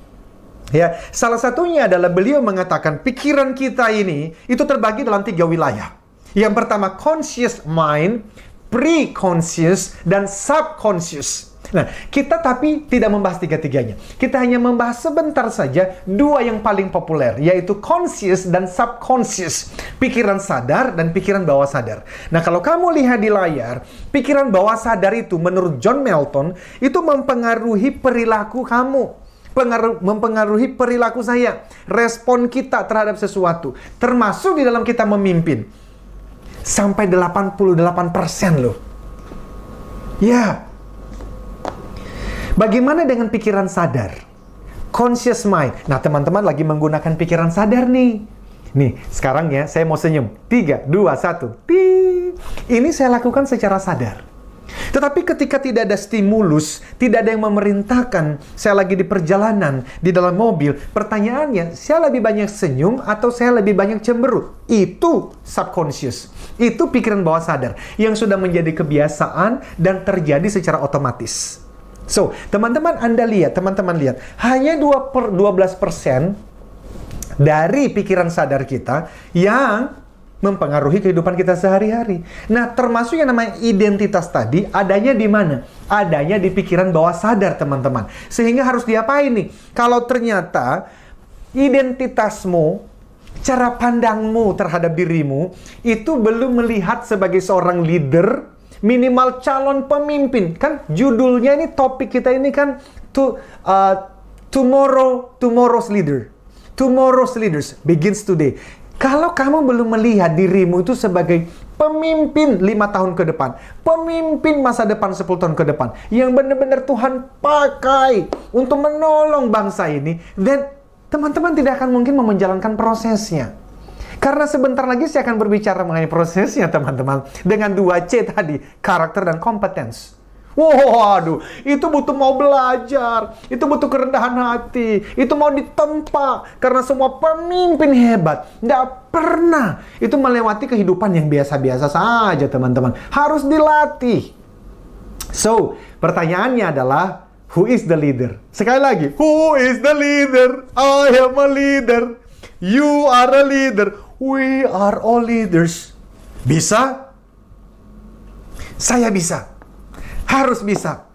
Ya, salah satunya adalah beliau mengatakan pikiran kita ini itu terbagi dalam 3 wilayah. Yang pertama conscious mind, pre-conscious, dan subconscious. Nah, kita tapi tidak membahas 3-tiganya. Kita hanya membahas sebentar saja 2 yang paling populer, yaitu conscious dan subconscious. Pikiran sadar dan pikiran bawah sadar. Nah, kalau kamu lihat di layar, pikiran bawah sadar itu menurut John Melton, itu mempengaruhi perilaku kamu. Mempengaruhi perilaku saya. Respon kita terhadap sesuatu. Termasuk di dalam kita memimpin. Sampai 88% loh. Ya. Bagaimana dengan pikiran sadar? subconscious mind. Nah, teman-teman lagi menggunakan pikiran sadar nih. Nih, sekarang ya, saya mau senyum. 3, 2, 1. Ini saya lakukan secara sadar. Tetapi ketika tidak ada stimulus, tidak ada yang memerintahkan, saya lagi di perjalanan, di dalam mobil, pertanyaannya, saya lebih banyak senyum atau saya lebih banyak cemberut? Itu subconscious. Itu pikiran bawah sadar yang sudah menjadi kebiasaan dan terjadi secara otomatis. So, teman-teman lihat, hanya 12% dari pikiran sadar kita yang mempengaruhi kehidupan kita sehari-hari. Nah, termasuk yang namanya identitas tadi, adanya di mana? Adanya di pikiran bawah sadar, teman-teman. Sehingga harus diapain nih? Kalau ternyata identitasmu, cara pandangmu terhadap dirimu, itu belum melihat sebagai seorang leader, minimal calon pemimpin. Kan judulnya ini, topik kita ini kan, tomorrow's leader. Tomorrow's leaders begins today. Kalau kamu belum melihat dirimu itu sebagai pemimpin 5 tahun ke depan, pemimpin masa depan 10 tahun ke depan, yang benar-benar Tuhan pakai untuk menolong bangsa ini, dan teman-teman tidak akan mungkin menjalankan prosesnya. Karena sebentar lagi saya akan berbicara mengenai prosesnya, teman-teman, dengan 2C tadi, karakter dan kompetens. Waduh, itu butuh mau belajar, itu butuh kerendahan hati, itu mau ditempa, karena semua pemimpin hebat nggak pernah itu melewati kehidupan yang biasa-biasa saja, teman-teman. Harus dilatih. So, pertanyaannya adalah, who is the leader? Sekali lagi, who is the leader? I am a leader. You are a leader. We are all leaders. Bisa? Saya bisa. Harus bisa.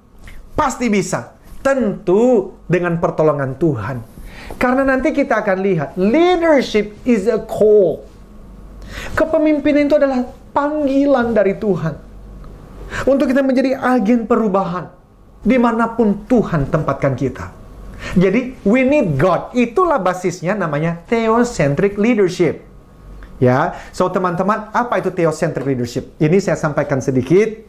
Pasti bisa. Tentu dengan pertolongan Tuhan. Karena nanti kita akan lihat, leadership is a call. Kepemimpinan itu adalah panggilan dari Tuhan. Untuk kita menjadi agen perubahan. Dimanapun Tuhan tempatkan kita. Jadi, we need God. Itulah basisnya, namanya theocentric leadership. Ya, so teman-teman, apa itu theocentric leadership? Ini saya sampaikan sedikit.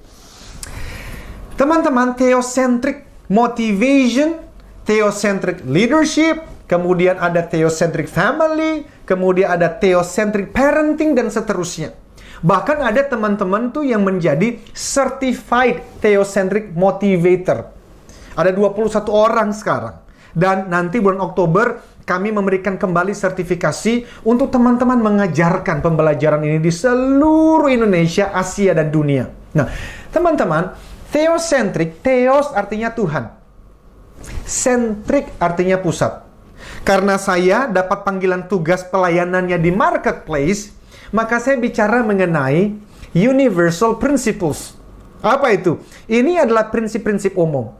Teman-teman, theocentric motivation, theocentric leadership, kemudian ada theocentric family, kemudian ada theocentric parenting, dan seterusnya. Bahkan ada teman-teman tuh yang menjadi certified theocentric motivator. Ada 21 orang sekarang. Dan nanti bulan Oktober kami memberikan kembali sertifikasi untuk teman-teman mengajarkan pembelajaran ini di seluruh Indonesia, Asia, dan dunia. Nah, teman-teman, theocentric, theos artinya Tuhan. Centric artinya pusat. Karena saya dapat panggilan tugas pelayanannya di marketplace, maka saya bicara mengenai universal principles. Apa itu? Ini adalah prinsip-prinsip umum.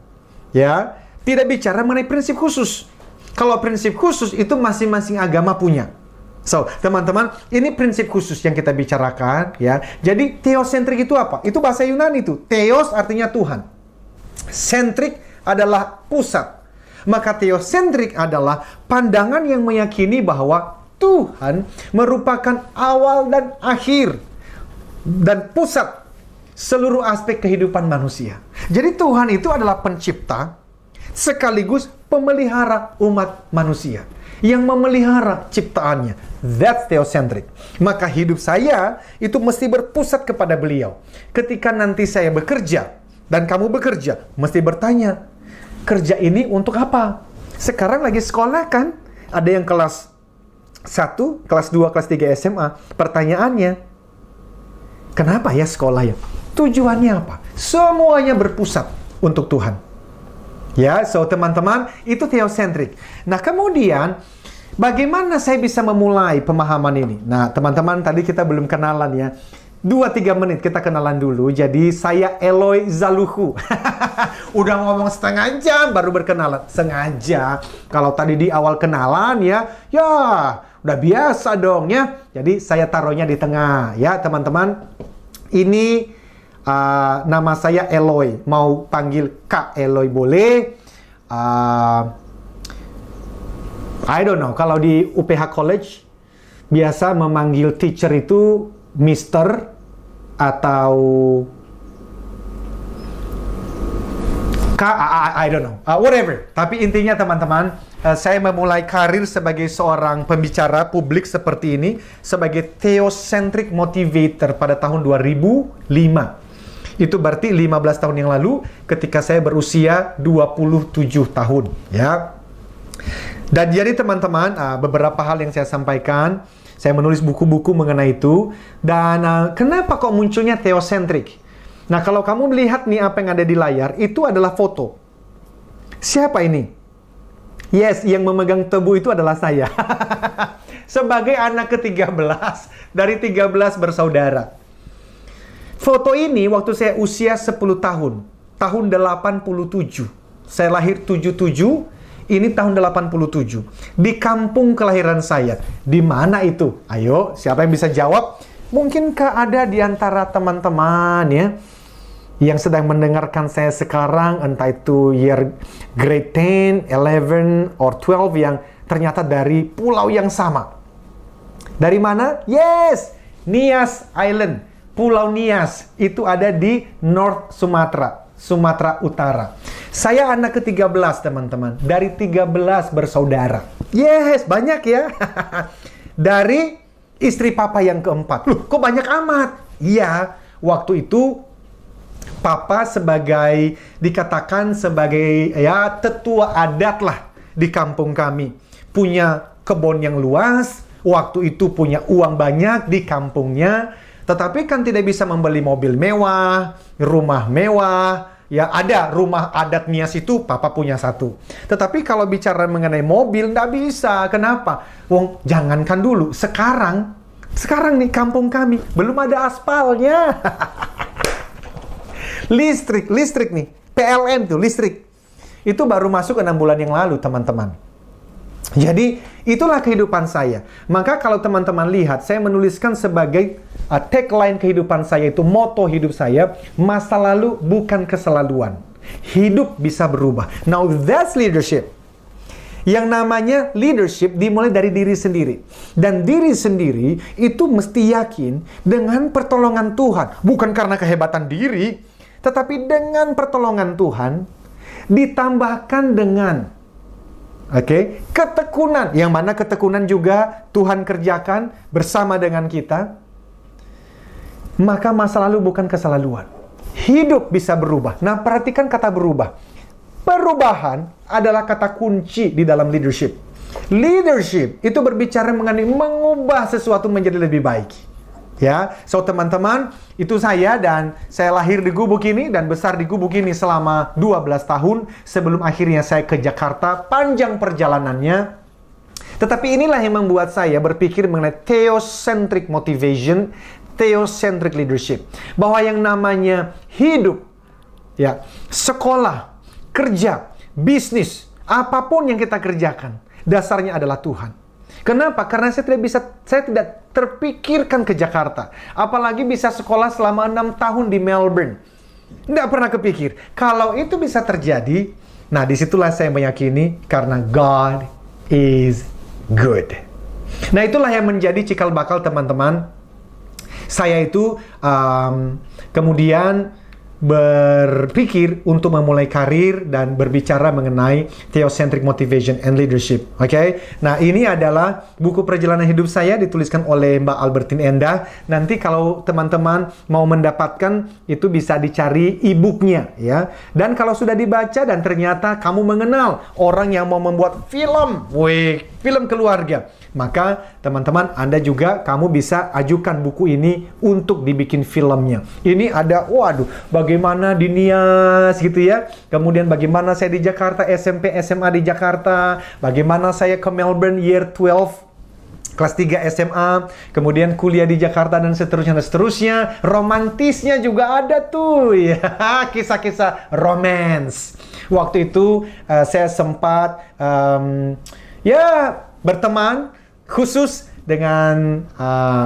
Ya, tidak bicara mengenai prinsip khusus. Kalau prinsip khusus itu masing-masing agama punya. So, teman-teman, ini prinsip khusus yang kita bicarakan, ya. Jadi, theocentric itu apa? Itu bahasa Yunani itu. Theos artinya Tuhan. Centric adalah pusat. Maka theocentric adalah pandangan yang meyakini bahwa Tuhan merupakan awal dan akhir dan pusat seluruh aspek kehidupan manusia. Jadi, Tuhan itu adalah pencipta sekaligus pemelihara umat manusia yang memelihara ciptaannya. That's theocentric. Maka hidup saya itu mesti berpusat kepada beliau. Ketika nanti saya bekerja dan kamu bekerja, mesti bertanya, kerja ini untuk apa? Sekarang lagi sekolah kan? Ada yang kelas 1, kelas 2, kelas 3 SMA. Pertanyaannya, kenapa ya sekolah ya? Tujuannya apa? Semuanya berpusat untuk Tuhan. Ya, so teman-teman, itu theocentric. Nah, kemudian bagaimana saya bisa memulai pemahaman ini? Nah, teman-teman, tadi kita belum kenalan ya. 2-3 menit kita kenalan dulu. Jadi, saya Eloy Zaluhu. Udah ngomong setengah jam baru berkenalan. Sengaja. Kalau tadi di awal kenalan ya udah biasa dong ya. Jadi, saya taruhnya di tengah ya, teman-teman. Ini nama saya Eloy. Mau panggil Kak Eloy boleh. I don't know. Kalau di UPH College biasa memanggil teacher itu Mister atau I don't know, whatever. Tapi intinya teman-teman, saya memulai karir sebagai seorang pembicara publik seperti ini, sebagai theocentric motivator pada tahun 2005. Itu berarti 15 tahun yang lalu ketika saya berusia 27 tahun. Ya. Dan jadi teman-teman, beberapa hal yang saya sampaikan, saya menulis buku-buku mengenai itu. Dan kenapa kok munculnya theocentric? Nah, kalau kamu melihat nih apa yang ada di layar, itu adalah foto. Siapa ini? Yes, yang memegang tebu itu adalah saya. Sebagai anak ke-13 dari 13 bersaudara. Foto ini waktu saya usia 10 tahun. Tahun 87. Saya lahir 77, ini tahun 87. Di kampung kelahiran saya. Di mana itu? Ayo, siapa yang bisa jawab? Mungkinkah ada di antara teman-teman ya yang sedang mendengarkan saya sekarang, entah itu year grade 10, 11, or 12 yang ternyata dari pulau yang sama. Dari mana? Yes! Nias Island. Pulau Nias. Itu ada di North Sumatra. Sumatera Utara. Saya anak ke-13, teman-teman. Dari 13 bersaudara. Yes! Banyak ya. Dari istri papa yang keempat. Loh, kok banyak amat? Iya, waktu itu papa dikatakan sebagai ya tetua adat lah di kampung kami. Punya kebun yang luas, waktu itu punya uang banyak di kampungnya, tetapi kan tidak bisa membeli mobil mewah, rumah mewah. Ya ada rumah adat Nias itu papa punya satu. Tetapi kalau bicara mengenai mobil nggak bisa. Kenapa? Wong jangankan dulu, sekarang nih kampung kami belum ada aspalnya. Listrik nih, PLN tuh, listrik. Itu baru masuk 6 bulan yang lalu, teman-teman. Jadi, itulah kehidupan saya. Maka kalau teman-teman lihat, saya menuliskan sebagai tagline kehidupan saya itu, moto hidup saya, masa lalu bukan keselaluan. Hidup bisa berubah. Now, that's leadership. Yang namanya leadership dimulai dari diri sendiri. Dan diri sendiri itu mesti yakin dengan pertolongan Tuhan. Bukan karena kehebatan diri, tetapi dengan pertolongan Tuhan, ditambahkan dengan ketekunan. Yang mana ketekunan juga Tuhan kerjakan bersama dengan kita. Maka masa lalu bukan keselaluan. Hidup bisa berubah. Nah, perhatikan kata berubah. Perubahan adalah kata kunci di dalam leadership. Leadership itu berbicara mengenai mengubah sesuatu menjadi lebih baik. Ya, so teman-teman, itu saya dan saya lahir di Gubuk ini dan besar di Gubuk ini selama 12 tahun sebelum akhirnya saya ke Jakarta. Panjang perjalanannya. Tetapi inilah yang membuat saya berpikir mengenai theocentric motivation, theocentric leadership. Bahwa yang namanya hidup, ya, sekolah, kerja, bisnis, apapun yang kita kerjakan, dasarnya adalah Tuhan. Kenapa? Karena saya tidak terpikirkan ke Jakarta. Apalagi bisa sekolah selama 6 tahun di Melbourne. Tidak pernah kepikir. Kalau itu bisa terjadi, nah disitulah saya meyakini karena God is good. Nah itulah yang menjadi cikal bakal teman-teman. Saya itu kemudian berpikir untuk memulai karir dan berbicara mengenai theocentric motivation and leadership. Oke? Nah, ini adalah buku perjalanan hidup saya dituliskan oleh Mbak Albertine Endah. Nanti kalau teman-teman mau mendapatkan itu bisa dicari e-booknya ya. Dan kalau sudah dibaca dan ternyata kamu mengenal orang yang mau membuat film, film keluarga, maka teman-teman Anda juga kamu bisa ajukan buku ini untuk dibikin filmnya. Ini ada, waduh, bagaimana di Nias gitu ya. Kemudian bagaimana saya di Jakarta, SMP, SMA di Jakarta. Bagaimana saya ke Melbourne year 12, kelas 3 SMA. Kemudian kuliah di Jakarta dan seterusnya dan seterusnya. Romantisnya juga ada tuh ya. Kisah-kisah romance. Waktu itu saya sempat berteman khusus dengan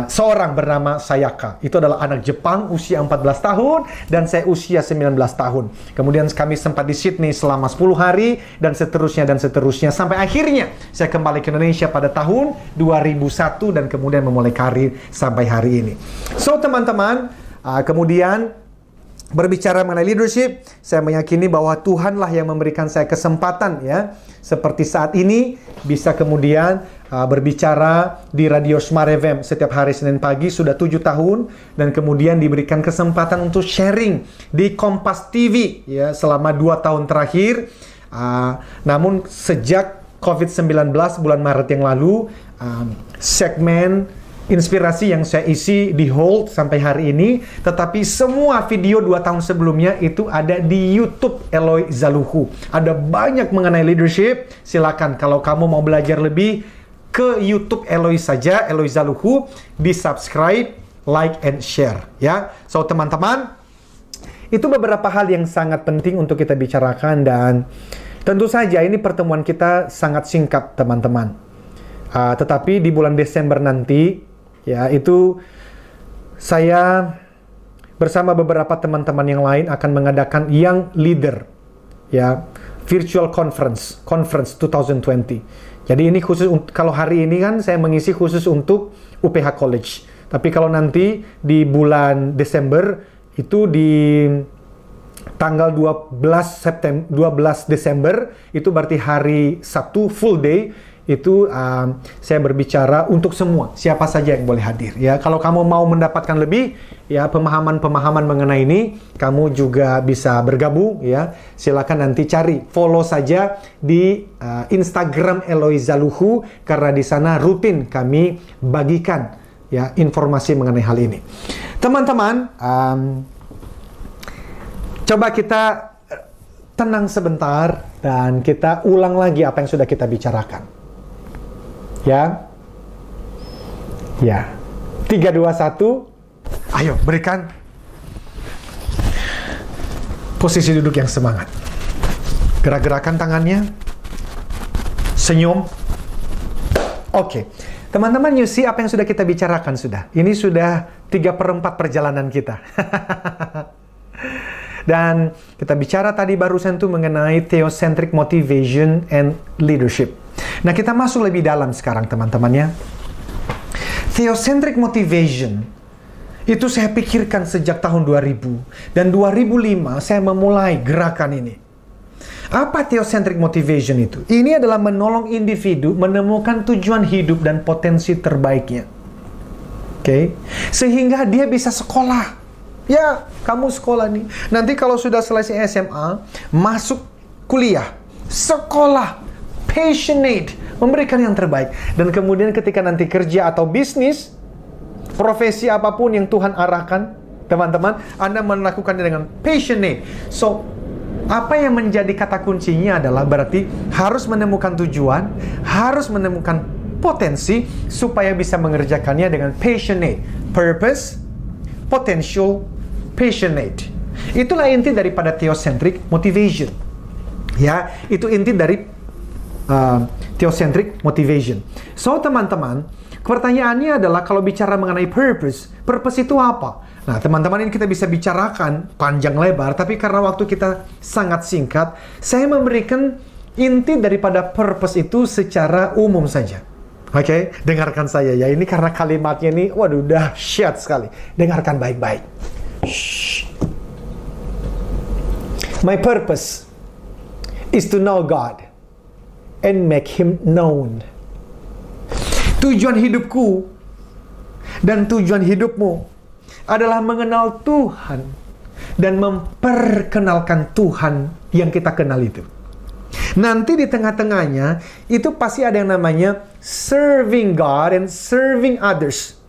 seorang bernama Sayaka. Itu adalah anak Jepang usia 14 tahun dan saya usia 19 tahun. Kemudian kami sempat di Sydney selama 10 hari dan seterusnya sampai akhirnya saya kembali ke Indonesia pada tahun 2001 dan kemudian memulai karir sampai hari ini. So teman-teman, kemudian berbicara mengenai leadership, saya meyakini bahwa Tuhanlah yang memberikan saya kesempatan ya, seperti saat ini bisa kemudian berbicara di Radio Smart FM setiap hari Senin pagi sudah 7 tahun, dan kemudian diberikan kesempatan untuk sharing di Kompas TV ya selama 2 tahun terakhir. Namun sejak COVID-19 bulan Maret yang lalu, segmen inspirasi yang saya isi di hold sampai hari ini, tetapi semua video 2 tahun sebelumnya itu ada di YouTube Eloy Zaluhu. Ada banyak mengenai leadership. Silakan kalau kamu mau belajar lebih, ke YouTube Eloy saja, Eloy Zaluhu, di subscribe, like, and share ya. So teman-teman, itu beberapa hal yang sangat penting untuk kita bicarakan, dan tentu saja ini pertemuan kita sangat singkat teman-teman. Tetapi di bulan Desember nanti ya, itu saya bersama beberapa teman-teman yang lain akan mengadakan Young Leader ya, virtual conference 2020. Jadi ini khusus kalau hari ini kan saya mengisi khusus untuk UPH College. Tapi kalau nanti di bulan Desember itu di tanggal 12 Desember itu berarti hari Sabtu full day. Itu saya berbicara untuk semua, siapa saja yang boleh hadir ya. Kalau kamu mau mendapatkan lebih ya pemahaman mengenai ini, kamu juga bisa bergabung ya. Silakan nanti cari, follow saja di Instagram Eloy Zaluhu, karena di sana rutin kami bagikan ya informasi mengenai hal ini. Teman-teman, coba kita tenang sebentar dan kita ulang lagi apa yang sudah kita bicarakan. Ya. 3, 2, 1. Ayo, berikan posisi duduk yang semangat. Gerak-gerakan tangannya. Senyum. Oke. Teman-teman, you see apa yang sudah kita bicarakan sudah. Ini sudah 3/4 perjalanan kita. Dan kita bicara tadi barusan tuh mengenai theocentric motivation and leadership. Nah, kita masuk lebih dalam sekarang teman-teman ya. Theocentric motivation itu saya pikirkan sejak tahun 2000. Dan 2005 saya memulai gerakan ini. Apa theocentric motivation itu? Ini adalah menolong individu menemukan tujuan hidup dan potensi terbaiknya. Oke? Sehingga dia bisa sekolah. Ya, kamu sekolah nih. Nanti kalau sudah selesai SMA, masuk kuliah, sekolah, passionate, memberikan yang terbaik. Dan kemudian ketika nanti kerja atau bisnis, profesi apapun yang Tuhan arahkan, teman-teman, Anda melakukannya dengan passionate. So, apa yang menjadi kata kuncinya adalah berarti harus menemukan tujuan, harus menemukan potensi, supaya bisa mengerjakannya dengan passionate. Purpose, potential, passionate. Itulah inti daripada theocentric motivation. Ya, itu inti dari theocentric motivation. So, teman-teman, pertanyaannya adalah kalau bicara mengenai purpose, purpose itu apa? Nah, teman-teman, ini kita bisa bicarakan panjang lebar, tapi karena waktu kita sangat singkat, saya memberikan inti daripada purpose itu secara umum saja. Oke, dengarkan saya ya. Ini karena kalimatnya ini, waduh, dahsyat sekali. Dengarkan baik-baik. Shh. My purpose is to know God and make Him known. Tujuan hidupku dan tujuan hidupmu adalah mengenal Tuhan dan memperkenalkan Tuhan yang kita kenal itu. Nanti di tengah-tengahnya itu pasti ada yang namanya serving God and serving others.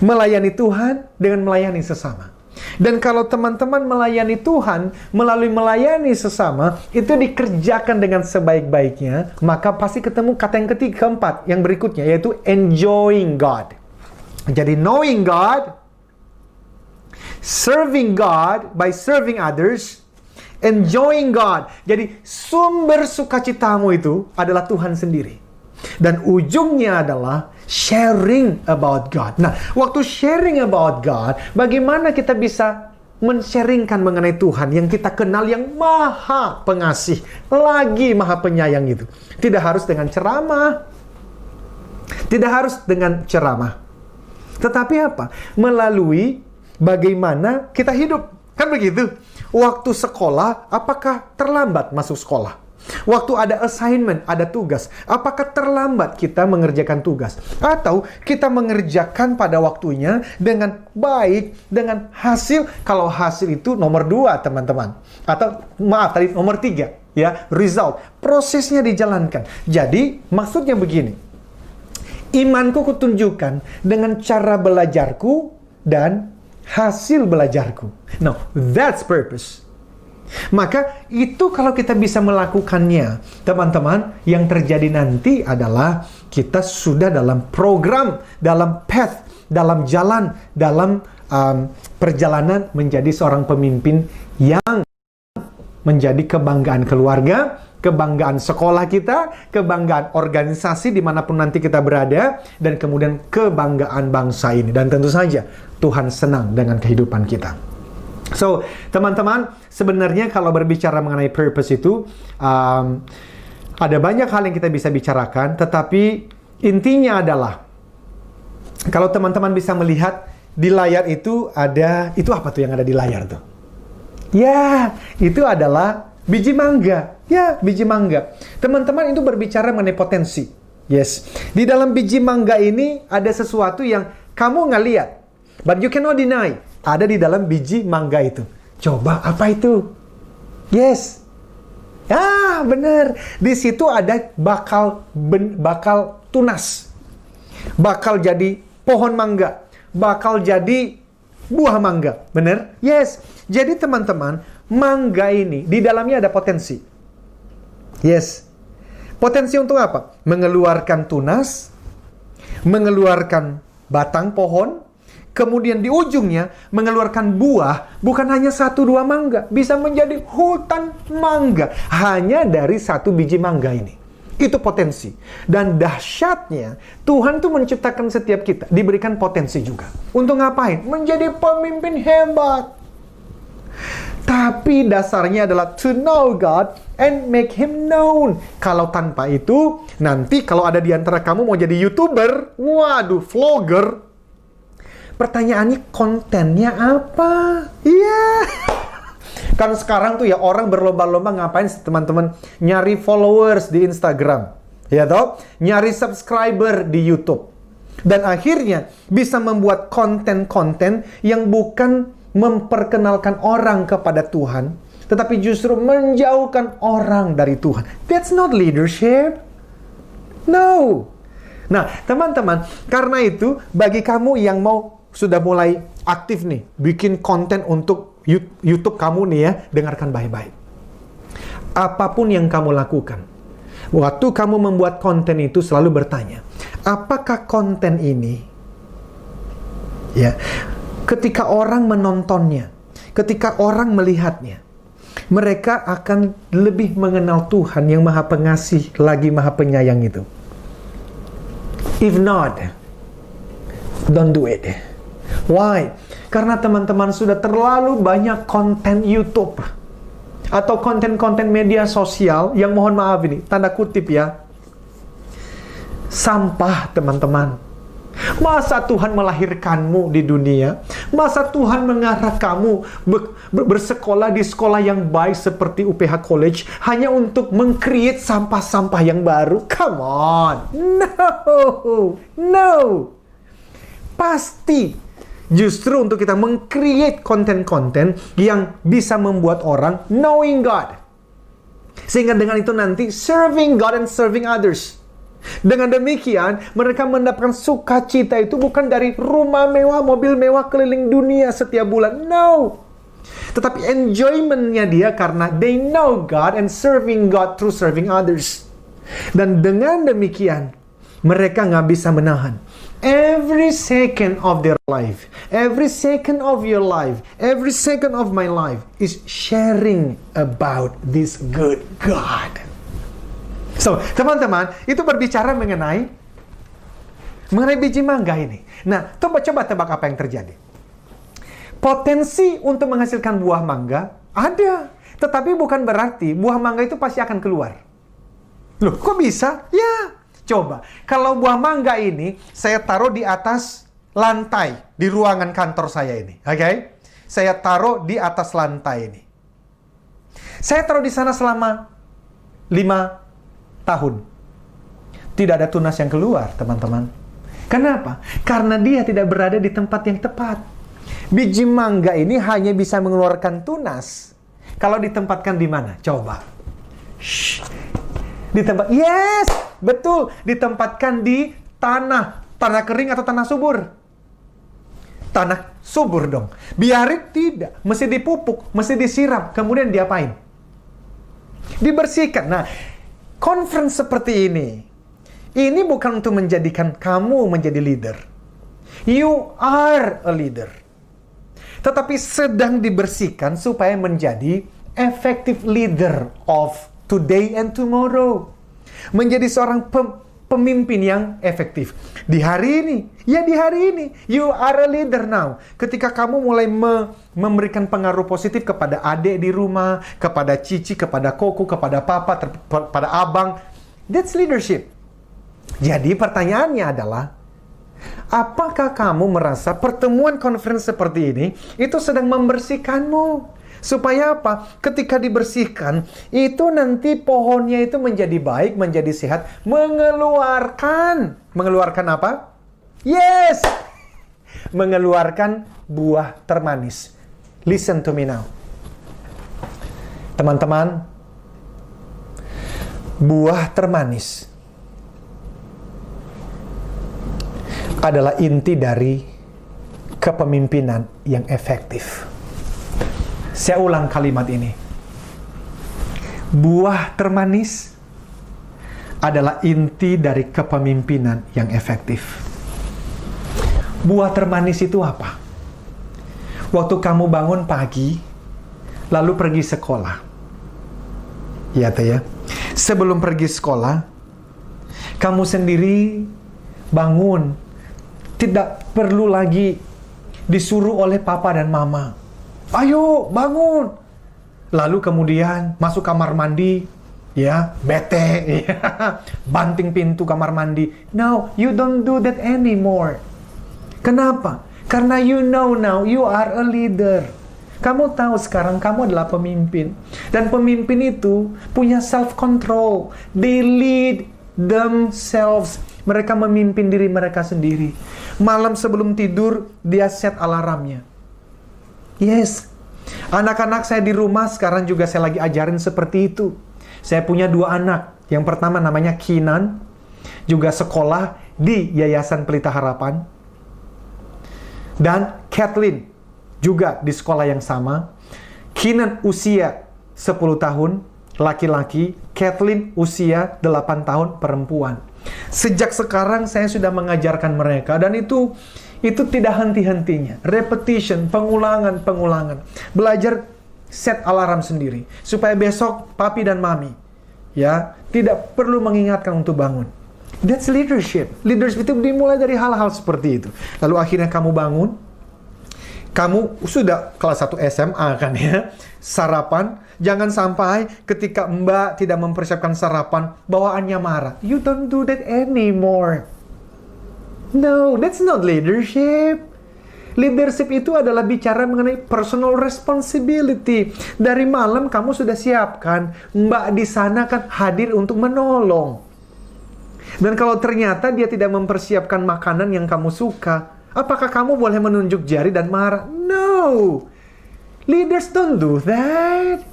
Melayani Tuhan dengan melayani sesama. Dan kalau teman-teman melayani Tuhan melalui melayani sesama, itu dikerjakan dengan sebaik-baiknya, maka pasti ketemu kata yang keempat, yang berikutnya, yaitu enjoying God. Jadi knowing God, serving God by serving others, enjoying God. Jadi sumber sukacitamu itu adalah Tuhan sendiri. Dan ujungnya adalah sharing about God. Nah, waktu sharing about God, bagaimana kita bisa men-sharingkan mengenai Tuhan yang kita kenal, yang maha pengasih, lagi maha penyayang itu. Tidak harus dengan ceramah. Tidak harus dengan ceramah. Tetapi apa? Melalui bagaimana kita hidup. Kan begitu? Waktu sekolah, apakah terlambat masuk sekolah? Waktu ada assignment, ada tugas, apakah terlambat kita mengerjakan tugas? Atau kita mengerjakan pada waktunya dengan baik, dengan hasil, kalau hasil itu nomor 2, teman-teman. Atau, maaf, tadi nomor 3, ya, result. Prosesnya dijalankan. Jadi, maksudnya begini. Imanku kutunjukkan dengan cara belajarku dan hasil belajarku. No, that's purpose. Maka itu kalau kita bisa melakukannya, teman-teman, yang terjadi nanti adalah kita sudah dalam program, dalam path, dalam jalan, dalam perjalanan menjadi seorang pemimpin yang menjadi kebanggaan keluarga, kebanggaan sekolah kita, kebanggaan organisasi dimanapun nanti kita berada, dan kemudian kebanggaan bangsa ini. Dan tentu saja Tuhan senang dengan kehidupan kita. So, teman-teman, sebenarnya kalau berbicara mengenai purpose itu, ada banyak hal yang kita bisa bicarakan, tetapi intinya adalah, kalau teman-teman bisa melihat di layar itu ada, itu apa tuh yang ada di layar tuh? Ya, itu adalah biji mangga. Ya, biji mangga. Teman-teman, itu berbicara mengenai potensi. Yes. Di dalam biji mangga ini ada sesuatu yang kamu nggak lihat, but you cannot deny. Ada di dalam biji mangga itu. Coba apa itu? Yes. Ah, benar. Di situ ada bakal tunas. Bakal jadi pohon mangga. Bakal jadi buah mangga. Benar? Yes. Jadi teman-teman, mangga ini di dalamnya ada potensi. Yes. Potensi untuk apa? Mengeluarkan tunas, mengeluarkan batang pohon, kemudian di ujungnya mengeluarkan buah, bukan hanya 1-2 mangga, bisa menjadi hutan mangga hanya dari 1 biji mangga ini. Itu potensi. Dan dahsyatnya, Tuhan tuh menciptakan setiap kita, diberikan potensi juga. Untuk ngapain? Menjadi pemimpin hebat. Tapi dasarnya adalah to know God and make Him known. Kalau tanpa itu, nanti kalau ada di antara kamu mau jadi YouTuber, waduh, vlogger, pertanyaannya kontennya apa? Iya. Kan sekarang tuh ya orang berlomba-lomba ngapain teman-teman? Nyari followers di Instagram. Ya toh? Nyari subscriber di YouTube. Dan akhirnya bisa membuat konten-konten yang bukan memperkenalkan orang kepada Tuhan, tetapi justru menjauhkan orang dari Tuhan. That's not leadership. No. Nah, teman-teman, karena itu bagi kamu yang mau sudah mulai aktif nih, bikin konten untuk YouTube kamu nih ya, dengarkan baik-baik. Apapun yang kamu lakukan, waktu kamu membuat konten itu selalu bertanya, apakah konten ini, ya, ketika orang menontonnya, ketika orang melihatnya, mereka akan lebih mengenal Tuhan yang Maha Pengasih lagi Maha Penyayang itu. If not, don't do it. Why? Karena teman-teman sudah terlalu banyak konten YouTube atau konten-konten media sosial yang mohon maaf ini, tanda kutip ya, sampah teman-teman. Masa Tuhan melahirkanmu di dunia? Masa Tuhan mengarah kamu bersekolah di sekolah yang baik seperti UPH College hanya untuk meng-create sampah-sampah yang baru? Come on! No! No! Pasti justru untuk kita meng-create konten-konten yang bisa membuat orang knowing God. Sehingga dengan itu nanti serving God and serving others. Dengan demikian, mereka mendapatkan sukacita itu bukan dari rumah mewah, mobil mewah keliling dunia setiap bulan. No! Tetapi enjoyment-nya dia karena they know God and serving God through serving others. Dan dengan demikian, mereka nggak bisa menahan. Every second of their life, every second of your life, every second of my life is sharing about this good God. So, teman-teman, itu berbicara mengenai biji mangga ini. Nah, coba tebak apa yang terjadi. Potensi untuk menghasilkan buah mangga ada, tetapi bukan berarti buah mangga itu pasti akan keluar. Loh, kok bisa? Ya. Coba, kalau buah mangga ini saya taruh di atas lantai di ruangan kantor saya ini, oke? saya taruh di atas lantai ini. Saya taruh di sana selama 5 tahun. Tidak ada tunas yang keluar, teman-teman. Kenapa? Karena dia tidak berada di tempat yang tepat. Biji mangga ini hanya bisa mengeluarkan tunas kalau ditempatkan di mana? Coba. Yes, betul. Ditempatkan di tanah kering atau tanah subur. Tanah subur dong. Biarin tidak. Mesti dipupuk, mesti disiram. Kemudian diapain? Dibersihkan. Nah, conference seperti ini bukan untuk menjadikan kamu menjadi leader. You are a leader. Tetapi sedang dibersihkan supaya menjadi effective leader of today and tomorrow. Menjadi seorang pemimpin yang efektif. Di hari ini, you are a leader now. Ketika kamu mulai memberikan pengaruh positif kepada adik di rumah, kepada cici, kepada koko, kepada papa, kepada abang, that's leadership. Jadi pertanyaannya adalah, apakah kamu merasa pertemuan conference seperti ini itu sedang membersihkanmu? Supaya apa? Ketika dibersihkan, itu nanti pohonnya itu menjadi baik, menjadi sehat, mengeluarkan apa? Yes! Mengeluarkan buah termanis. Listen to me now. Teman-teman, buah termanis adalah inti dari kepemimpinan yang efektif. Saya ulang kalimat ini. Buah termanis adalah inti dari kepemimpinan yang efektif. Buah termanis itu apa? Waktu kamu bangun pagi, lalu pergi sekolah. Ya, ya. Sebelum pergi sekolah, kamu sendiri bangun. Tidak perlu lagi disuruh oleh papa dan mama. Ayo, bangun. Lalu kemudian masuk kamar mandi, ya, bete, ya, banting pintu kamar mandi. No, you don't do that anymore. Kenapa? Karena you know now, you are a leader. Kamu tahu sekarang kamu adalah pemimpin. Dan pemimpin itu punya self-control. They lead themselves. Mereka memimpin diri mereka sendiri. Malam sebelum tidur, dia set alarmnya. Yes. Anak-anak saya di rumah sekarang juga saya lagi ajarin seperti itu. Saya punya 2 anak. Yang pertama namanya Kinan. Juga sekolah di Yayasan Pelita Harapan. Dan Kathleen. Juga di sekolah yang sama. Kinan usia 10 tahun. Laki-laki. Kathleen usia 8 tahun perempuan. Sejak sekarang saya sudah mengajarkan mereka. Dan itu tidak henti-hentinya. Repetition, pengulangan. Belajar set alarm sendiri. Supaya besok papi dan mami, ya, tidak perlu mengingatkan untuk bangun. That's leadership. Leadership itu dimulai dari hal-hal seperti itu. Lalu akhirnya kamu bangun. Kamu sudah kelas 1 SMA kan ya. Sarapan. Jangan sampai ketika mbak tidak mempersiapkan sarapan, bawaannya marah. You don't do that anymore. No, that's not leadership. Leadership itu adalah bicara mengenai personal responsibility. Dari malam kamu sudah siapkan, mbak di sana kan hadir untuk menolong. Dan kalau ternyata dia tidak mempersiapkan makanan yang kamu suka, apakah kamu boleh menunjuk jari dan marah? No. Leaders don't do that.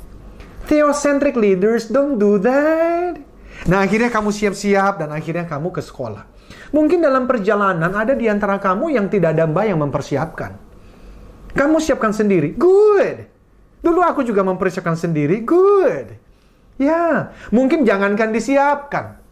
Theocentric leaders don't do that. Nah, akhirnya kamu siap-siap dan akhirnya kamu ke sekolah. Mungkin dalam perjalanan ada di antara kamu yang tidak ada mbak yang mempersiapkan. Kamu siapkan sendiri. Good. Dulu aku juga mempersiapkan sendiri. Good. Ya, mungkin jangankan disiapkan.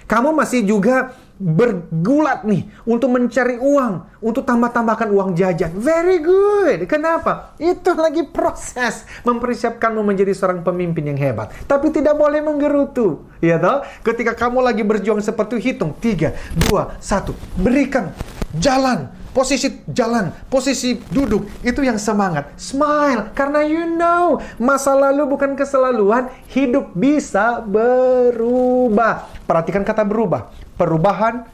Kamu masih juga bergulat nih untuk mencari uang, untuk tambah-tambahkan uang jajan. Very good. Kenapa? Itu lagi proses mempersiapkanmu menjadi seorang pemimpin yang hebat. Tapi tidak boleh menggerutu. Ya toh? Ketika kamu lagi berjuang seperti itu, hitung 3, 2, 1. Berikan jalan. Posisi duduk. Itu yang semangat. Smile. Karena you know, masa lalu bukan keselaluan. Hidup bisa berubah. Perhatikan kata berubah. Perubahan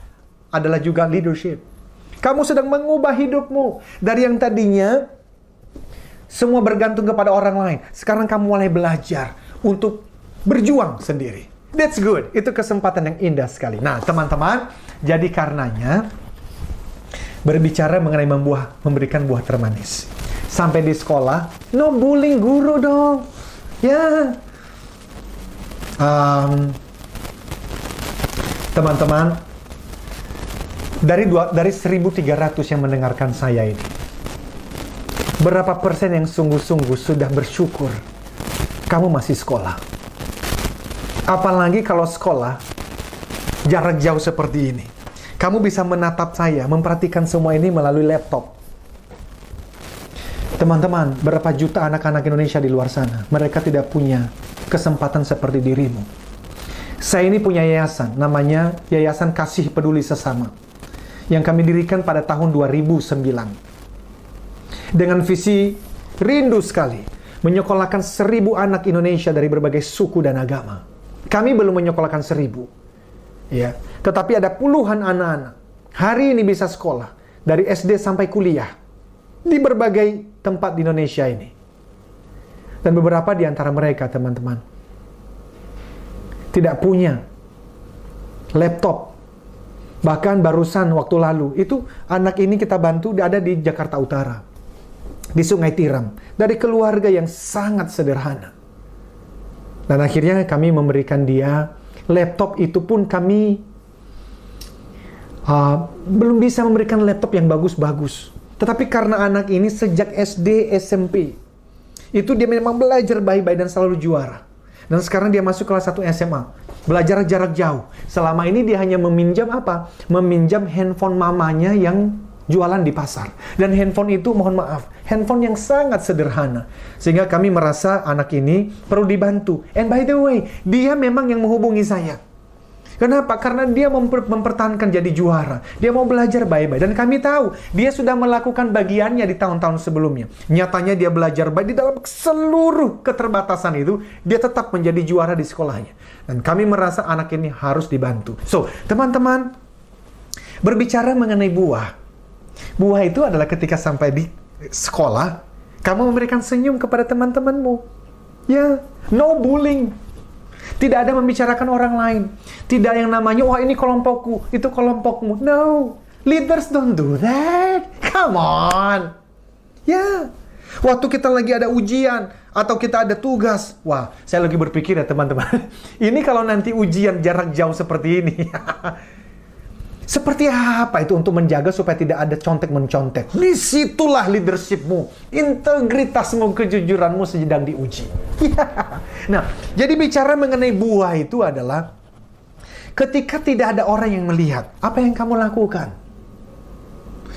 adalah juga leadership. Kamu sedang mengubah hidupmu. Dari yang tadinya semua bergantung kepada orang lain. Sekarang kamu mulai belajar untuk berjuang sendiri. That's good. Itu kesempatan yang indah sekali. Nah, teman-teman, jadi karenanya berbicara mengenai memberikan buah termanis. Sampai di sekolah, no bullying guru dong. Ya. Teman-teman, dari 1.300 yang mendengarkan saya ini, berapa persen yang sungguh-sungguh sudah bersyukur kamu masih sekolah? Apalagi kalau sekolah jarak jauh seperti ini. Kamu bisa menatap saya, memperhatikan semua ini melalui laptop. Teman-teman, berapa juta anak-anak Indonesia di luar sana, mereka tidak punya kesempatan seperti dirimu. Saya ini punya yayasan, namanya Yayasan Kasih Peduli Sesama, yang kami dirikan pada tahun 2009. Dengan visi rindu sekali, menyekolahkan 1.000 anak Indonesia dari berbagai suku dan agama. Kami belum menyekolahkan 1.000, ya, tetapi ada puluhan anak-anak hari ini bisa sekolah dari SD sampai kuliah di berbagai tempat di Indonesia ini. Dan beberapa di antara mereka, teman-teman, tidak punya laptop. Bahkan barusan waktu lalu, itu anak ini kita bantu, dia ada di Jakarta Utara, di Sungai Tiram, dari keluarga yang sangat sederhana. Dan akhirnya kami memberikan dia laptop. Itu pun kami belum bisa memberikan laptop yang bagus-bagus. Tetapi karena anak ini sejak SD, SMP, itu dia memang belajar baik-baik dan selalu juara. Dan sekarang dia masuk kelas 1 SMA. Belajar jarak jauh. Selama ini dia hanya meminjam apa? Meminjam handphone mamanya yang jualan di pasar. Dan handphone itu, mohon maaf, handphone yang sangat sederhana. Sehingga kami merasa anak ini perlu dibantu. And by the way, dia memang yang menghubungi saya. Kenapa? Karena dia mempertahankan jadi juara. Dia mau belajar baik-baik. Dan kami tahu, dia sudah melakukan bagiannya di tahun-tahun sebelumnya. Nyatanya dia belajar baik di dalam seluruh keterbatasan itu. Dia tetap menjadi juara di sekolahnya. Dan kami merasa anak ini harus dibantu. So, teman-teman, berbicara mengenai buah. Buah itu adalah ketika sampai di sekolah, kamu memberikan senyum kepada teman-temanmu. Ya, no bullying. Tidak ada membicarakan orang lain. Tidak yang namanya, wah ini kelompokku, itu kelompokmu. No. Leaders don't do that. Come on. Ya. Waktu kita lagi ada ujian, atau kita ada tugas. Wah, saya lagi berpikir ya teman-teman. Ini kalau nanti ujian jarak jauh seperti ini. Seperti apa itu untuk menjaga supaya tidak ada contek-mencontek? Disitulah leadershipmu, integritasmu, kejujuranmu sedang diuji. Nah, jadi bicara mengenai buah itu adalah ketika tidak ada orang yang melihat, apa yang kamu lakukan?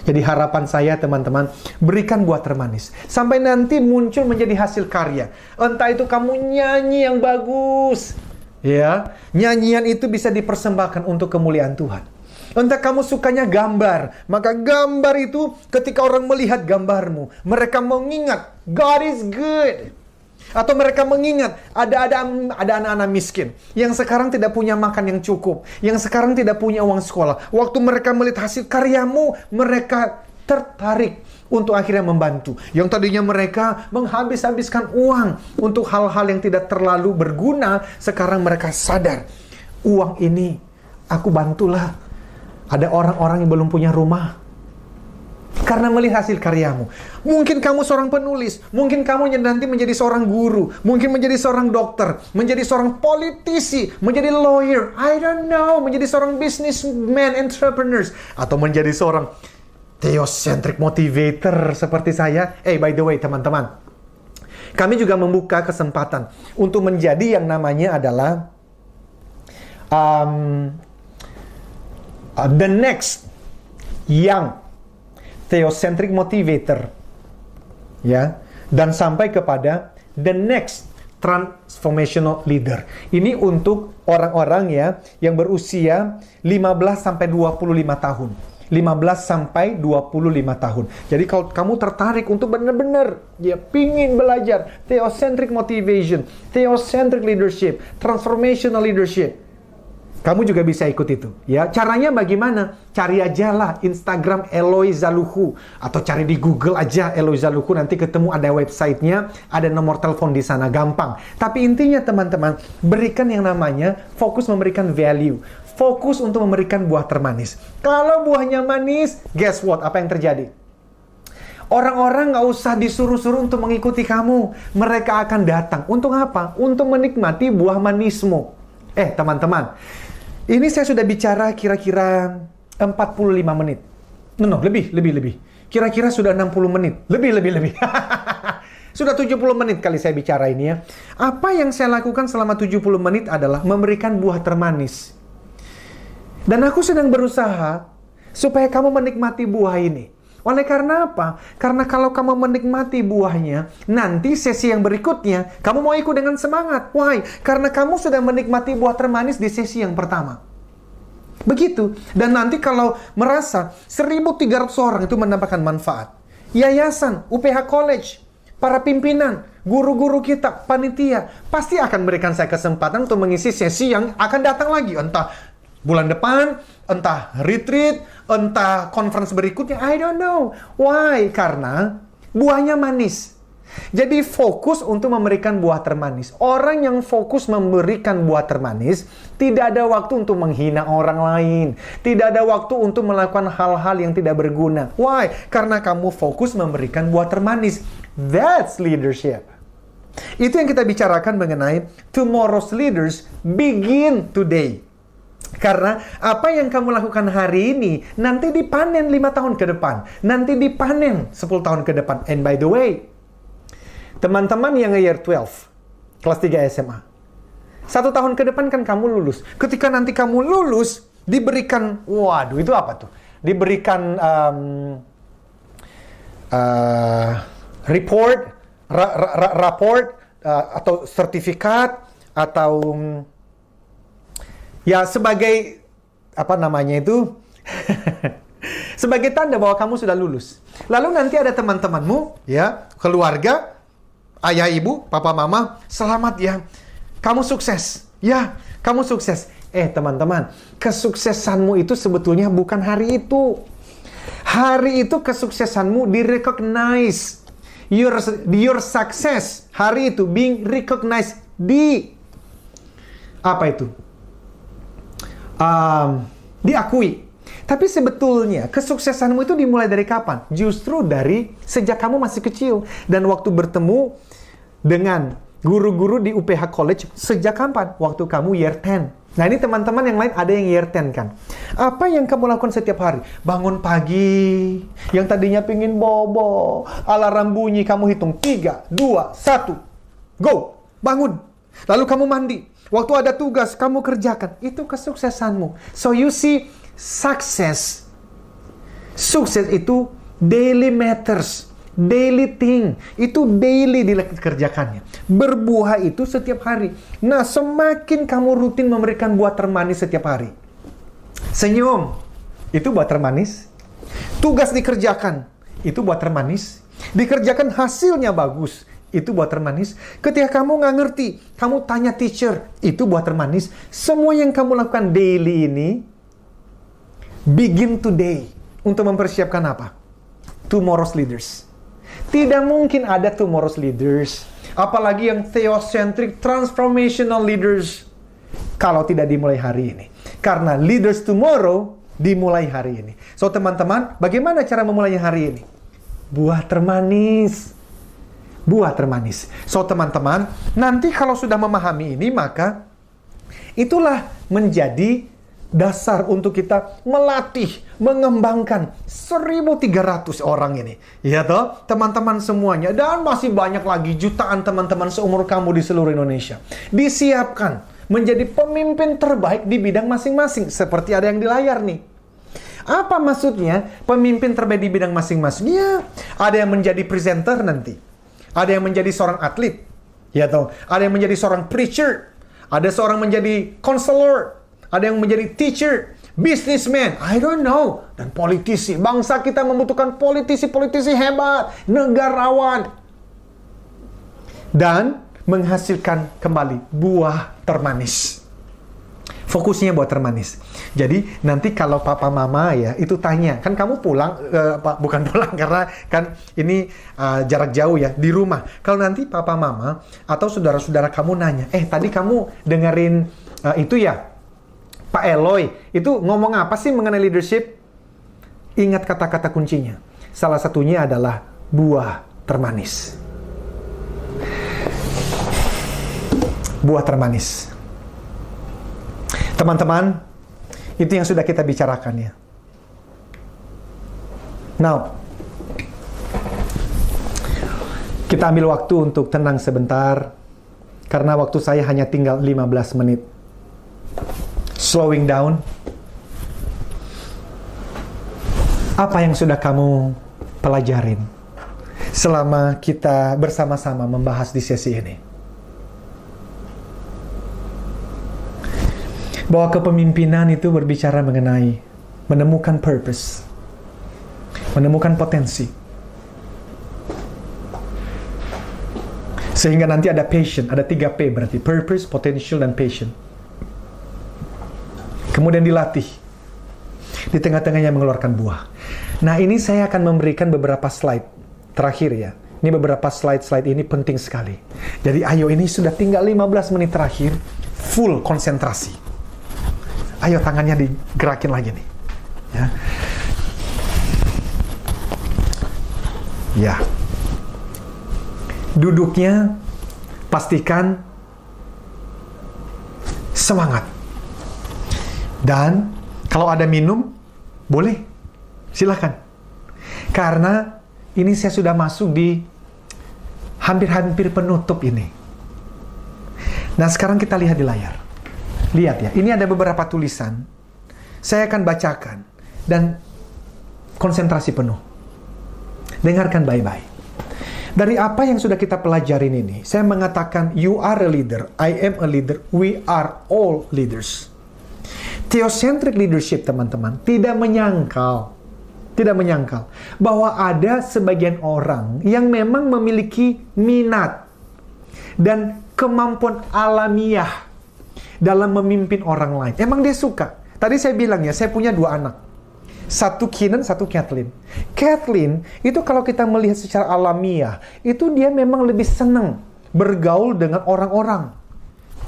Jadi harapan saya teman-teman, berikan buah termanis. Sampai nanti muncul menjadi hasil karya. Entah itu kamu nyanyi yang bagus. Ya, nyanyian itu bisa dipersembahkan untuk kemuliaan Tuhan. Entah kamu sukanya gambar, maka gambar itu ketika orang melihat gambarmu, mereka mengingat God is good. Atau mereka mengingat ada anak-anak miskin yang sekarang tidak punya makan yang cukup, yang sekarang tidak punya uang sekolah. Waktu mereka melihat hasil karyamu, mereka tertarik untuk akhirnya membantu. Yang tadinya mereka menghabis-habiskan uang untuk hal-hal yang tidak terlalu berguna, sekarang mereka sadar, uang ini aku bantulah. Ada orang-orang yang belum punya rumah karena melihat hasil karyamu. Mungkin kamu seorang penulis, mungkin kamu nanti menjadi seorang guru, mungkin menjadi seorang dokter, menjadi seorang politisi, menjadi lawyer, I don't know, menjadi seorang businessman, entrepreneurs, atau menjadi seorang theocentric motivator seperti saya. By the way teman-teman, kami juga membuka kesempatan untuk menjadi yang namanya adalah the next young theocentric motivator, ya, dan sampai kepada the next transformational leader. Ini untuk orang-orang ya yang berusia 15 sampai 25 tahun. 15 sampai 25 tahun. Jadi kalau kamu tertarik untuk benar-benar ya pingin belajar theocentric motivation, theocentric leadership, transformational leadership, Kamu juga bisa ikut itu, ya. Caranya bagaimana? Cari aja lah Instagram Eloy Zaluhu, atau cari di Google aja Eloy Zaluhu, nanti ketemu ada websitenya, ada nomor telepon di sana, gampang. Tapi intinya teman-teman, berikan yang namanya fokus memberikan value, fokus untuk memberikan buah termanis. Kalau buahnya manis, guess what? Apa yang terjadi? Orang-orang nggak usah disuruh-suruh untuk mengikuti kamu. Mereka akan datang. Untuk apa? Untuk menikmati buah manismu. Teman-teman, ini saya sudah bicara kira-kira 45 menit. No, lebih. Kira-kira sudah 60 menit. Lebih. Sudah 70 menit kali saya bicara ini ya. Apa yang saya lakukan selama 70 menit adalah memberikan buah termanis. Dan aku sedang berusaha supaya kamu menikmati buah ini. Oleh karena apa? Karena kalau kamu menikmati buahnya, nanti sesi yang berikutnya, kamu mau ikut dengan semangat. Why? Karena kamu sudah menikmati buah termanis di sesi yang pertama. Begitu. Dan nanti kalau merasa 1.300 orang itu mendapatkan manfaat. Yayasan, UPH College, para pimpinan, guru-guru kita, panitia, pasti akan berikan saya kesempatan untuk mengisi sesi yang akan datang lagi. Entah bulan depan, entah retreat, entah conference berikutnya, I don't know. Why? Karena buahnya manis. Jadi fokus untuk memberikan buah termanis. Orang yang fokus memberikan buah termanis, tidak ada waktu untuk menghina orang lain. Tidak ada waktu untuk melakukan hal-hal yang tidak berguna. Why? Karena kamu fokus memberikan buah termanis. That's leadership. Itu yang kita bicarakan mengenai tomorrow's leaders begin today. Karena apa yang kamu lakukan hari ini nanti dipanen 5 tahun ke depan, nanti dipanen 10 tahun ke depan. And by the way, teman-teman yang year 12, kelas 3 SMA, 1 tahun ke depan kan kamu lulus. Ketika nanti kamu lulus, diberikan, waduh itu apa tuh? Diberikan raport atau sertifikat atau ya sebagai apa namanya itu sebagai tanda bahwa kamu sudah lulus. Lalu nanti ada teman-temanmu, ya, keluarga, ayah, ibu, papa, mama, selamat ya, kamu sukses. Ya, kamu sukses. Teman-teman, kesuksesanmu itu sebetulnya bukan hari itu. Hari itu kesuksesanmu di-recognize. Your success hari itu being recognized di apa itu? Diakui. Tapi sebetulnya kesuksesanmu itu dimulai dari kapan? Justru dari sejak kamu masih kecil. Dan waktu bertemu dengan guru-guru di UPH College sejak kapan? Waktu kamu year 10. Nah ini teman-teman yang lain ada yang year 10 kan. Apa yang kamu lakukan setiap hari? Bangun pagi, yang tadinya pingin bobo, alarm bunyi, kamu hitung 3, 2, 1, go, bangun. Lalu kamu mandi. Waktu ada tugas, kamu kerjakan. Itu kesuksesanmu. So you see, sukses itu daily matters. Daily thing. Itu daily dikerjakannya. Berbuah itu setiap hari. Nah, semakin kamu rutin memberikan buah termanis setiap hari. Senyum. Itu buah termanis. Tugas dikerjakan. Itu buah termanis. Dikerjakan hasilnya bagus. Itu buah termanis. Ketika kamu nggak ngerti, kamu tanya teacher, itu buah termanis. Semua yang kamu lakukan daily ini, begin today. Untuk mempersiapkan apa? Tomorrow's leaders. Tidak mungkin ada tomorrow's leaders. Apalagi yang theocentric transformational leaders. Kalau tidak dimulai hari ini. Karena leaders tomorrow dimulai hari ini. So teman-teman, bagaimana cara memulai hari ini? Buah termanis. Buah termanis. So teman-teman, nanti kalau sudah memahami ini, maka itulah menjadi dasar untuk kita melatih, mengembangkan 1.300 orang ini. Ya toh, teman-teman semuanya. Dan masih banyak lagi jutaan teman-teman seumur kamu di seluruh Indonesia. Disiapkan menjadi pemimpin terbaik di bidang masing-masing. Seperti ada yang di layar nih. Apa maksudnya pemimpin terbaik di bidang masing-masing? Ya, ada yang menjadi presenter nanti. Ada yang menjadi seorang atlet, ya toh. Ada yang menjadi seorang preacher, ada seorang menjadi counselor, ada yang menjadi teacher, businessman, I don't know, dan politisi. Bangsa kita membutuhkan politisi-politisi hebat, negarawan, dan menghasilkan kembali buah termanis. Fokusnya buat termanis. Jadi nanti kalau papa mama ya itu tanya, kan kamu pulang, bukan pulang karena kan ini jarak jauh ya, di rumah. Kalau nanti papa mama atau saudara-saudara kamu nanya, tadi kamu dengerin itu ya, Pak Eloy, itu ngomong apa sih mengenai leadership? Ingat kata-kata kuncinya. Salah satunya adalah buah termanis. Buah termanis. Teman-teman, itu yang sudah kita bicarakan ya. Now, kita ambil waktu untuk tenang sebentar, karena waktu saya hanya tinggal 15 menit. Slowing down. Apa yang sudah kamu pelajarin selama kita bersama-sama membahas di sesi ini? Bahwa kepemimpinan itu berbicara mengenai menemukan purpose, menemukan potensi. Sehingga nanti ada passion, ada 3P berarti, purpose, potential, dan passion. Kemudian dilatih. Di tengah-tengahnya mengeluarkan buah. Nah, ini saya akan memberikan beberapa slide terakhir ya. Ini beberapa slide ini penting sekali. Jadi ayo, ini sudah tinggal 15 menit terakhir, full konsentrasi. Ayo tangannya digerakin lagi nih. Ya. Ya. Duduknya pastikan semangat. Dan kalau ada minum, boleh. Silakan. Karena ini saya sudah masuk di hampir-hampir penutup ini. Nah, sekarang kita lihat di layar. Lihat ya, ini ada beberapa tulisan. Saya akan bacakan dan konsentrasi penuh. Dengarkan baik-baik. Dari apa yang sudah kita pelajarin ini, saya mengatakan you are a leader, I am a leader, we are all leaders. Theocentric leadership, teman-teman, tidak menyangkal bahwa ada sebagian orang yang memang memiliki minat dan kemampuan alamiah dalam memimpin orang lain. Emang dia suka. Tadi saya bilang ya, saya punya 2 anak. Satu Keenan, satu Kathleen. Kathleen, itu kalau kita melihat secara alamiah, itu dia memang lebih senang bergaul dengan orang-orang.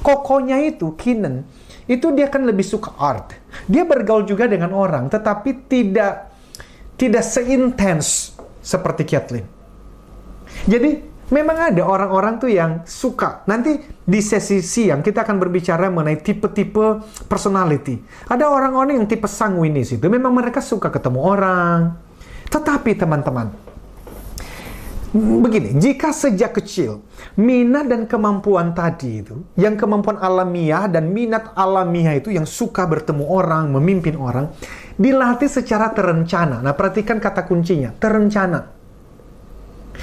Kokonya itu, Keenan, itu dia kan lebih suka art. Dia bergaul juga dengan orang, tetapi tidak seintens seperti Kathleen. Jadi, memang ada orang-orang tuh yang suka. Nanti di sesi siang kita akan berbicara mengenai tipe-tipe personality. Ada orang-orang yang tipe sanguinis itu. Memang mereka suka ketemu orang. Tetapi teman-teman, begini, jika sejak kecil minat dan kemampuan tadi itu, yang kemampuan alamiah dan minat alamiah itu yang suka bertemu orang, memimpin orang, dilatih secara terencana. Nah, perhatikan kata kuncinya, terencana.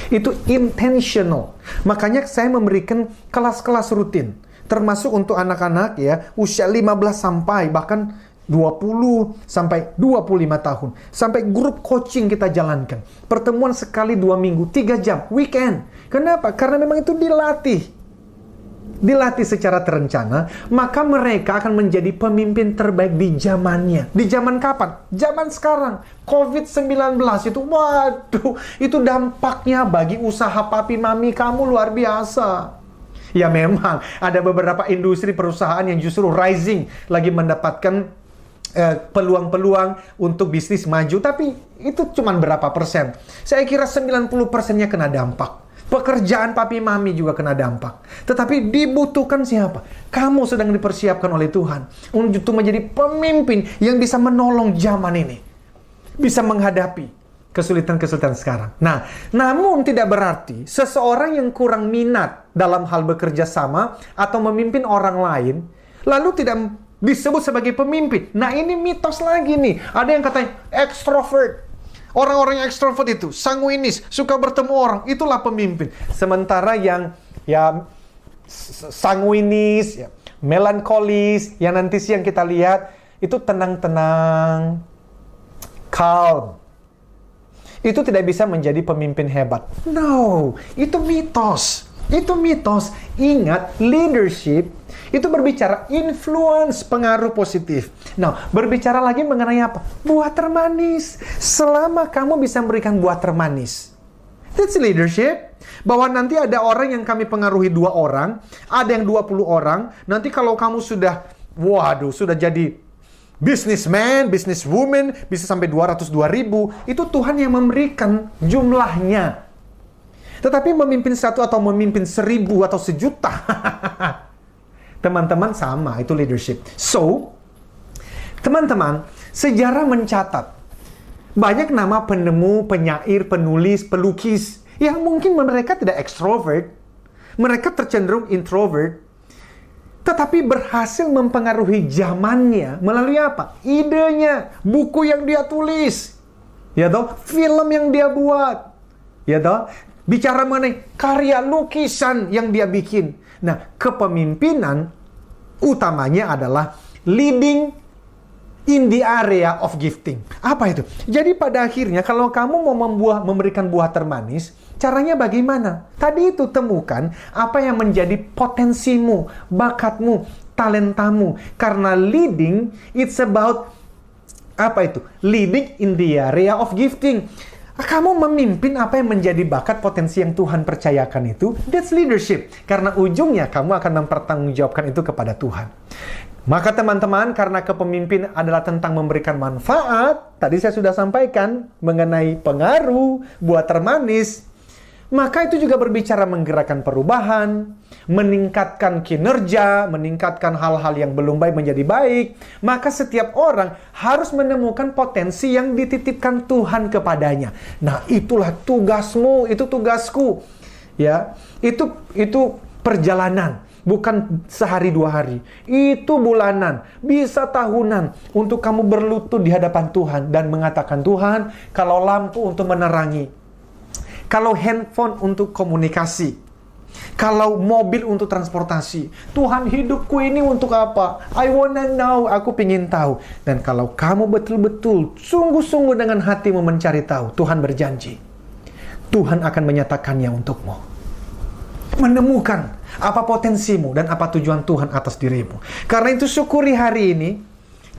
Itu intentional. Makanya saya memberikan kelas-kelas rutin, termasuk untuk anak-anak ya, usia 15 sampai bahkan 20 sampai 25 tahun. Sampai grup coaching kita jalankan. Pertemuan sekali 2 minggu, 3 jam, weekend. Kenapa? Karena memang itu dilatih secara terencana, maka mereka akan menjadi pemimpin terbaik di zamannya. Di zaman kapan? Zaman sekarang. COVID-19 itu, waduh, itu dampaknya bagi usaha papi mami kamu luar biasa. Ya memang, ada beberapa industri perusahaan yang justru rising, lagi mendapatkan peluang-peluang untuk bisnis maju, tapi itu cuma berapa persen? Saya kira 90%-nya kena dampak. Pekerjaan papi mami juga kena dampak. Tetapi dibutuhkan siapa? Kamu sedang dipersiapkan oleh Tuhan untuk menjadi pemimpin yang bisa menolong zaman ini. Bisa menghadapi kesulitan-kesulitan sekarang. Nah, namun tidak berarti seseorang yang kurang minat dalam hal bekerja sama atau memimpin orang lain, lalu tidak disebut sebagai pemimpin. Nah, ini mitos lagi nih. Ada yang katanya extrovert. Orang-orang yang ekstrovert itu, sanguinis, suka bertemu orang, itulah pemimpin. Sementara yang ya sanguinis, ya, melankolis, yang nanti siang kita lihat, itu tenang-tenang, calm. Itu tidak bisa menjadi pemimpin hebat. No, itu mitos. Itu mitos. Ingat, leadership itu berbicara influence, pengaruh positif. Nah, berbicara lagi mengenai apa? Buah termanis. Selama kamu bisa memberikan buah termanis, that's leadership. Bahwa nanti ada orang yang kami pengaruhi 2 orang, ada yang 20 orang. Nanti kalau kamu sudah, sudah jadi businessman, businesswoman, bisa sampai 202.000, itu Tuhan yang memberikan jumlahnya. Tetapi memimpin 1 atau memimpin 1.000 atau 1.000.000, teman-teman, sama, itu leadership. So, teman-teman, sejarah mencatat banyak nama penemu, penyair, penulis, pelukis yang mungkin mereka tidak ekstrovert, mereka tercenderung introvert, tetapi berhasil mempengaruhi zamannya melalui apa? Idenya, buku yang dia tulis, ya toh, film yang dia buat, ya toh, bicara mengenai karya lukisan yang dia bikin. Nah, kepemimpinan utamanya adalah leading in the area of gifting. Apa itu? Jadi pada akhirnya kalau kamu mau memberikan buah termanis, caranya bagaimana? Tadi itu temukan apa yang menjadi potensimu, bakatmu, talentamu. Karena leading, it's about apa itu? Leading in the area of gifting. Kamu memimpin apa yang menjadi bakat potensi yang Tuhan percayakan itu, that's leadership. Karena ujungnya kamu akan mempertanggungjawabkan itu kepada Tuhan. Maka teman-teman, karena kepemimpinan adalah tentang memberikan manfaat, tadi saya sudah sampaikan mengenai pengaruh, buah termanis, maka itu juga berbicara menggerakkan perubahan, meningkatkan kinerja, meningkatkan hal-hal yang belum baik menjadi baik. Maka setiap orang harus menemukan potensi yang dititipkan Tuhan kepadanya. Nah, itulah tugasmu, itu tugasku. Ya, itu perjalanan, bukan sehari 2 hari. Itu bulanan, bisa tahunan untuk kamu berlutut di hadapan Tuhan dan mengatakan, Tuhan, kalau lampu untuk menerangi, kalau handphone untuk komunikasi, kalau mobil untuk transportasi, Tuhan, hidupku ini untuk apa? I wanna know, aku ingin tahu. Dan kalau kamu betul-betul sungguh-sungguh dengan hatimu mencari tahu, Tuhan berjanji, Tuhan akan menyatakannya untukmu. Menemukan apa potensimu dan apa tujuan Tuhan atas dirimu. Karena itu syukuri hari ini,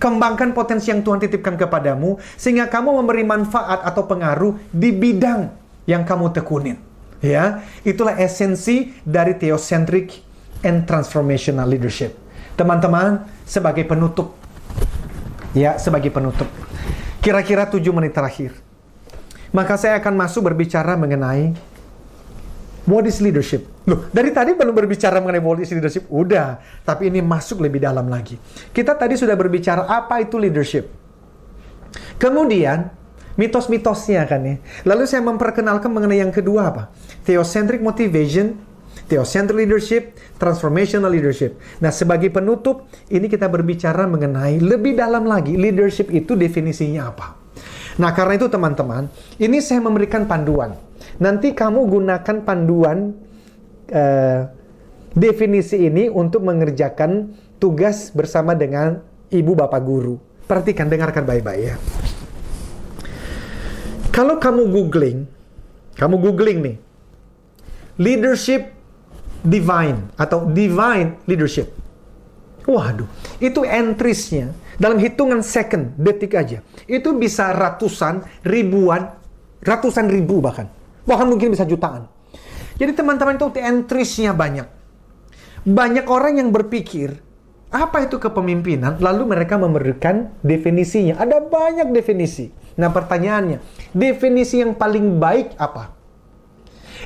kembangkan potensi yang Tuhan titipkan kepadamu, sehingga kamu memberi manfaat atau pengaruh di bidang yang kamu tekunin. Ya, itulah esensi dari theocentric and transformational leadership. Teman-teman, sebagai penutup. Ya, sebagai penutup. Kira-kira 7 menit terakhir. Maka saya akan masuk berbicara mengenai what is leadership. Loh, dari tadi belum berbicara mengenai what is leadership. Udah, tapi ini masuk lebih dalam lagi. Kita tadi sudah berbicara apa itu leadership. Kemudian mitos-mitosnya kan ya. Lalu saya memperkenalkan mengenai yang kedua apa? Theocentric motivation, theocentric leadership, transformational leadership. Nah, sebagai penutup, ini kita berbicara mengenai lebih dalam lagi, leadership itu definisinya apa. Nah, karena itu teman-teman, ini saya memberikan panduan. Nanti kamu gunakan panduan definisi ini untuk mengerjakan tugas bersama dengan ibu bapak guru. Perhatikan, dengarkan baik-baik ya. Kalau kamu googling nih, leadership divine atau divine leadership. Waduh, itu entries-nya dalam hitungan second, detik aja. Itu bisa ratusan ribu bahkan. Bahkan mungkin bisa jutaan. Jadi teman-teman, itu entries-nya banyak. Banyak orang yang berpikir, apa itu kepemimpinan? Lalu mereka memberikan definisinya. Ada banyak definisi. Nah, pertanyaannya, definisi yang paling baik apa?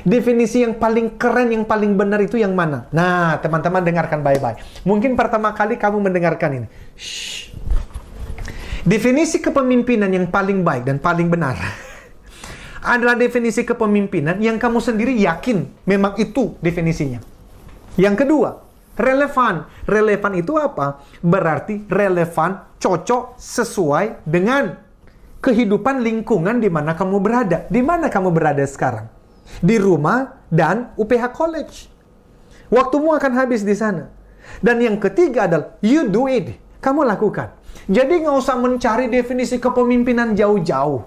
Definisi yang paling keren, yang paling benar itu yang mana? Nah, teman-teman dengarkan baik-baik. Mungkin pertama kali kamu mendengarkan ini. Shh. Definisi kepemimpinan yang paling baik dan paling benar adalah definisi kepemimpinan yang kamu sendiri yakin memang itu definisinya. Yang kedua, relevan. Relevan itu apa? Berarti relevan, cocok, sesuai dengan kehidupan lingkungan di mana kamu berada. Di mana kamu berada sekarang? Di rumah dan UPH College. Waktumu akan habis di sana. Dan yang ketiga adalah you do it. Kamu lakukan. Jadi nggak usah mencari definisi kepemimpinan jauh-jauh.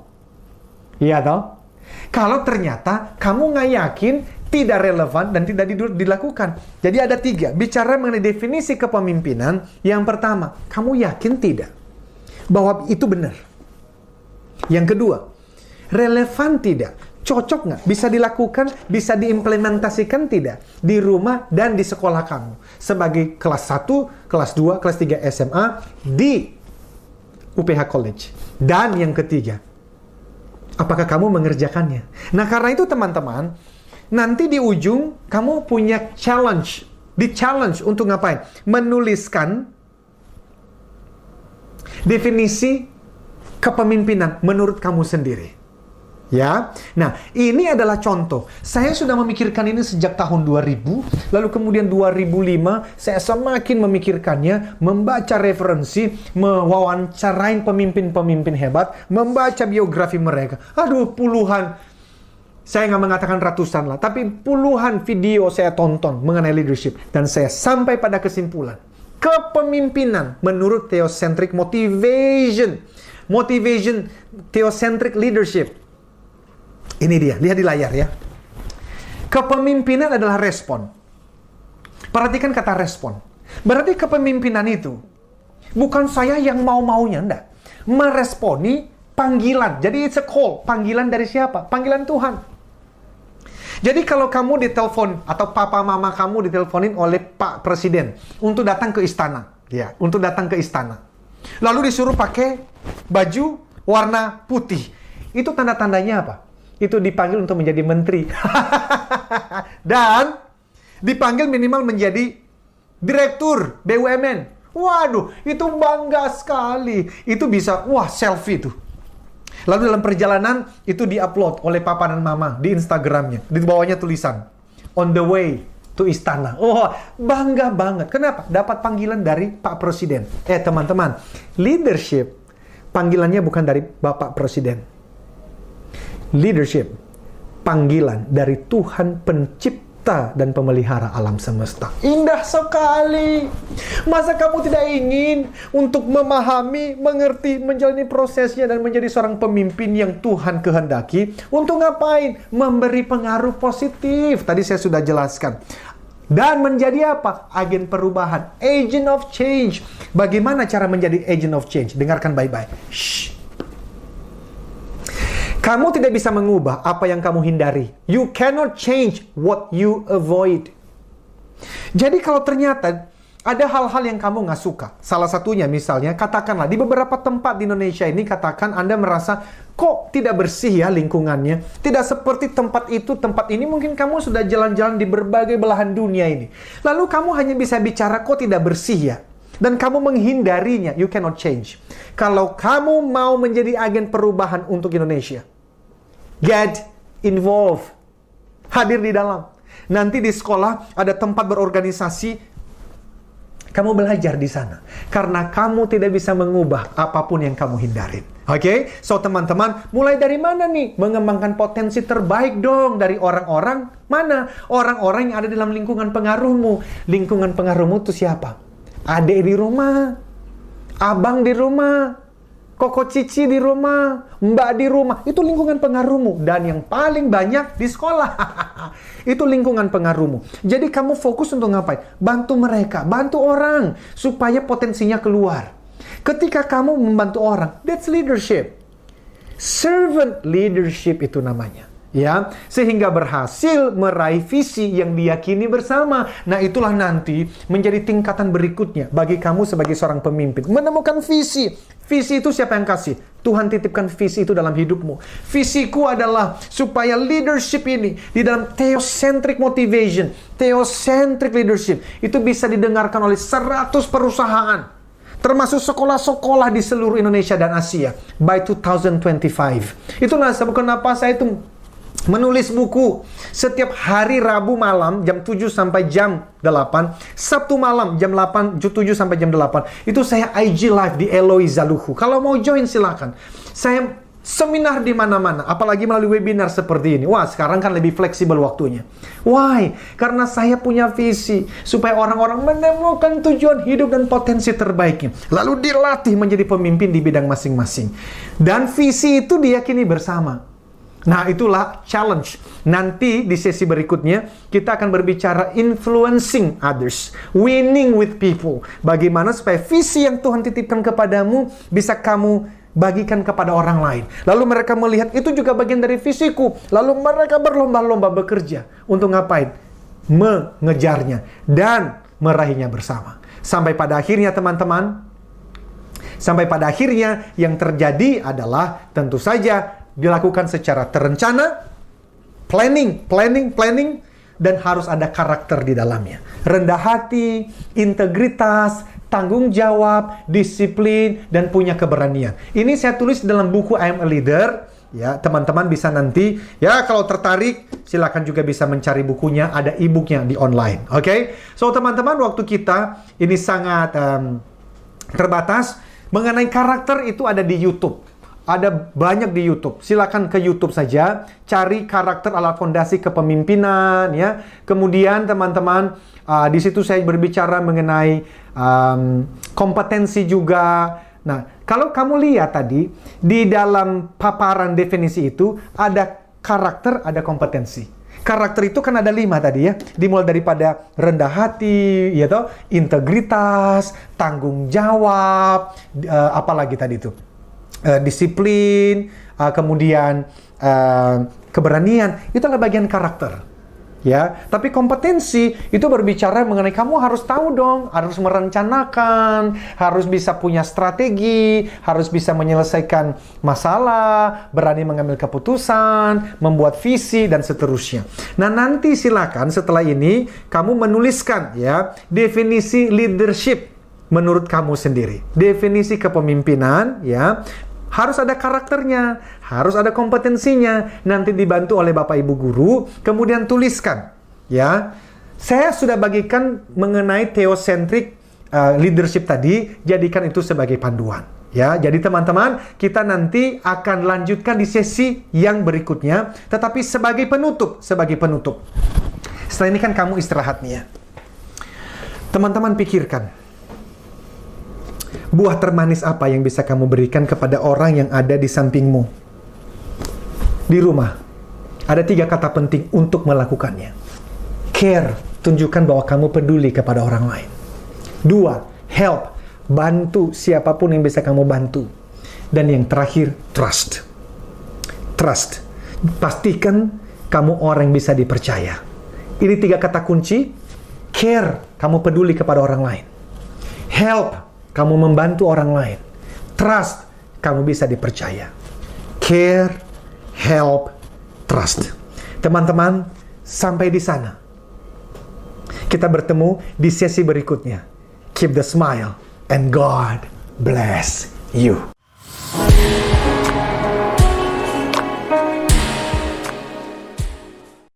Iya toh? Kalau ternyata kamu nggak yakin tidak relevan dan tidak dilakukan. Jadi ada 3. Bicara mengenai definisi kepemimpinan. Yang pertama, kamu yakin tidak bahwa itu benar? Yang kedua, relevan tidak? Cocok nggak? Bisa dilakukan, bisa diimplementasikan tidak? Di rumah dan di sekolah kamu. Sebagai kelas 1, kelas 2, kelas 3 SMA di UPH College. Dan yang ketiga, apakah kamu mengerjakannya? Nah, karena itu teman-teman, nanti di ujung kamu punya challenge. Di-challenge untuk ngapain? Menuliskan definisi kepemimpinan menurut kamu sendiri. Ya. Nah, ini adalah contoh. Saya sudah memikirkan ini sejak tahun 2000, lalu kemudian 2005 saya semakin memikirkannya, membaca referensi, mewawancarain pemimpin-pemimpin hebat, membaca biografi mereka. Aduh, puluhan, saya nggak mengatakan ratusan lah, tapi puluhan video saya tonton mengenai leadership. Dan saya sampai pada kesimpulan, kepemimpinan menurut theocentric motivation, theocentric leadership. Ini dia, lihat di layar ya. Kepemimpinan adalah respon. Perhatikan kata respon. Berarti kepemimpinan itu bukan saya yang mau-maunya, enggak. Meresponi panggilan. Jadi it's a call. Panggilan dari siapa? Panggilan Tuhan. Jadi kalau kamu ditelepon atau papa mama kamu diteleponin oleh Pak Presiden untuk datang ke istana, ya, untuk datang ke istana. Lalu disuruh pakai baju warna putih. Itu tanda-tandanya apa? Itu dipanggil untuk menjadi menteri. Dan dipanggil minimal menjadi direktur BUMN. Waduh, itu bangga sekali. Itu bisa, wah, selfie tuh. Lalu dalam perjalanan itu diupload oleh papa dan mama di Instagramnya. Di bawahnya tulisan, on the way to istana. Oh, bangga banget. Kenapa? Dapat panggilan dari Pak Presiden. Teman-teman, leadership panggilannya bukan dari Bapak Presiden. Leadership, panggilan dari Tuhan pencipta dan pemelihara alam semesta. Indah sekali. Masa kamu tidak ingin untuk memahami, mengerti, menjalani prosesnya dan menjadi seorang pemimpin yang Tuhan kehendaki? Untuk ngapain? Memberi pengaruh positif. Tadi saya sudah jelaskan. Dan menjadi apa? Agen perubahan. Agent of change. Bagaimana cara menjadi agent of change? Dengarkan baik-baik. Shh. Kamu tidak bisa mengubah apa yang kamu hindari. You cannot change what you avoid. Jadi kalau ternyata ada hal-hal yang kamu nggak suka. Salah satunya misalnya, katakanlah di beberapa tempat di Indonesia ini, katakan Anda merasa, kok tidak bersih ya lingkungannya. Tidak seperti tempat itu, tempat ini. Mungkin kamu sudah jalan-jalan di berbagai belahan dunia ini. Lalu kamu hanya bisa bicara, kok tidak bersih ya. Dan kamu menghindarinya, you cannot change. Kalau kamu mau menjadi agen perubahan untuk Indonesia, get involved. Hadir di dalam. Nanti di sekolah ada tempat berorganisasi, kamu belajar di sana. Karena kamu tidak bisa mengubah apapun yang kamu hindarin. Oke? So teman-teman, mulai dari mana nih? Mengembangkan potensi terbaik dong dari orang-orang mana? Orang-orang yang ada dalam lingkungan pengaruhmu. Lingkungan pengaruhmu itu siapa? Adik di rumah, abang di rumah, koko cici di rumah, mbak di rumah. Itu lingkungan pengaruhmu. Dan yang paling banyak di sekolah. Itu lingkungan pengaruhmu. Jadi kamu fokus untuk ngapain? Bantu mereka, bantu orang. Supaya potensinya keluar. Ketika kamu membantu orang, that's leadership. Servant leadership itu namanya. Ya, sehingga berhasil meraih visi yang diyakini bersama. Nah, itulah nanti menjadi tingkatan berikutnya bagi kamu sebagai seorang pemimpin. Menemukan visi. Visi itu siapa yang kasih? Tuhan titipkan visi itu dalam hidupmu. Visiku adalah supaya leadership ini di dalam theocentric motivation, theocentric leadership itu bisa didengarkan oleh 100 perusahaan. Termasuk sekolah-sekolah di seluruh Indonesia dan Asia by 2025. Itulah sebab kenapa saya itu menulis buku setiap hari Rabu malam jam 7 sampai jam 8, Sabtu malam jam 8, 7 sampai jam 8. Itu saya IG live di Eloi Zaluhu. Kalau mau join silakan. Saya seminar di mana-mana, apalagi melalui webinar seperti ini. Wah, sekarang kan lebih fleksibel waktunya. Why? Karena saya punya visi supaya orang-orang menemukan tujuan hidup dan potensi terbaiknya. Lalu dilatih menjadi pemimpin di bidang masing-masing. Dan visi itu diyakini bersama. Nah, itulah challenge. Nanti di sesi berikutnya, kita akan berbicara influencing others, winning with people. Bagaimana supaya visi yang Tuhan titipkan kepadamu bisa kamu bagikan kepada orang lain. Lalu mereka melihat itu juga bagian dari visiku. Lalu mereka berlomba-lomba bekerja. Untuk ngapain? Mengejarnya dan meraihnya bersama. Sampai pada akhirnya teman-teman, yang terjadi adalah tentu saja dilakukan secara terencana, planning, dan harus ada karakter di dalamnya. Rendah hati, integritas, tanggung jawab, disiplin, dan punya keberanian. Ini saya tulis dalam buku I Am a Leader. Ya, teman-teman bisa nanti, ya kalau tertarik, silakan juga bisa mencari bukunya, ada e-booknya di online. Oke? So, teman-teman, waktu kita ini sangat terbatas. Mengenai karakter itu ada di YouTube. Ada banyak di YouTube. Silakan ke YouTube saja, cari karakter ala fondasi kepemimpinan, ya. Kemudian teman-teman, di situ saya berbicara mengenai kompetensi juga. Nah, kalau kamu lihat tadi di dalam paparan definisi itu ada karakter, ada kompetensi. Karakter itu kan ada 5 tadi ya. Dimulai daripada rendah hati, ya toh, integritas, tanggung jawab, apalagi tadi itu. Disiplin, kemudian keberanian, itu adalah bagian karakter. Ya, tapi kompetensi itu berbicara mengenai kamu harus tahu dong, harus merencanakan, harus bisa punya strategi, harus bisa menyelesaikan masalah, berani mengambil keputusan, membuat visi dan seterusnya. Nah, nanti silakan setelah ini kamu menuliskan ya definisi leadership menurut kamu sendiri. Definisi kepemimpinan ya. Harus ada karakternya, harus ada kompetensinya, nanti dibantu oleh Bapak Ibu Guru, kemudian tuliskan. Ya, saya sudah bagikan mengenai theocentric leadership tadi, jadikan itu sebagai panduan. Ya, jadi teman-teman, kita nanti akan lanjutkan di sesi yang berikutnya, tetapi sebagai penutup. Setelah ini kan kamu istirahat nih ya. Teman-teman pikirkan. Buah termanis apa yang bisa kamu berikan kepada orang yang ada di sampingmu? Di rumah. Ada 3 kata penting untuk melakukannya. Care, tunjukkan bahwa kamu peduli kepada orang lain. 2, help, bantu siapapun yang bisa kamu bantu. Dan yang terakhir, trust. Trust, pastikan kamu orang yang bisa dipercaya. Ini 3 kata kunci. Care, kamu peduli kepada orang lain. Help, kamu membantu orang lain. Trust, kamu bisa dipercaya. Care, help, trust. Teman-teman, sampai di sana. Kita bertemu di sesi berikutnya. Keep the smile and God bless you.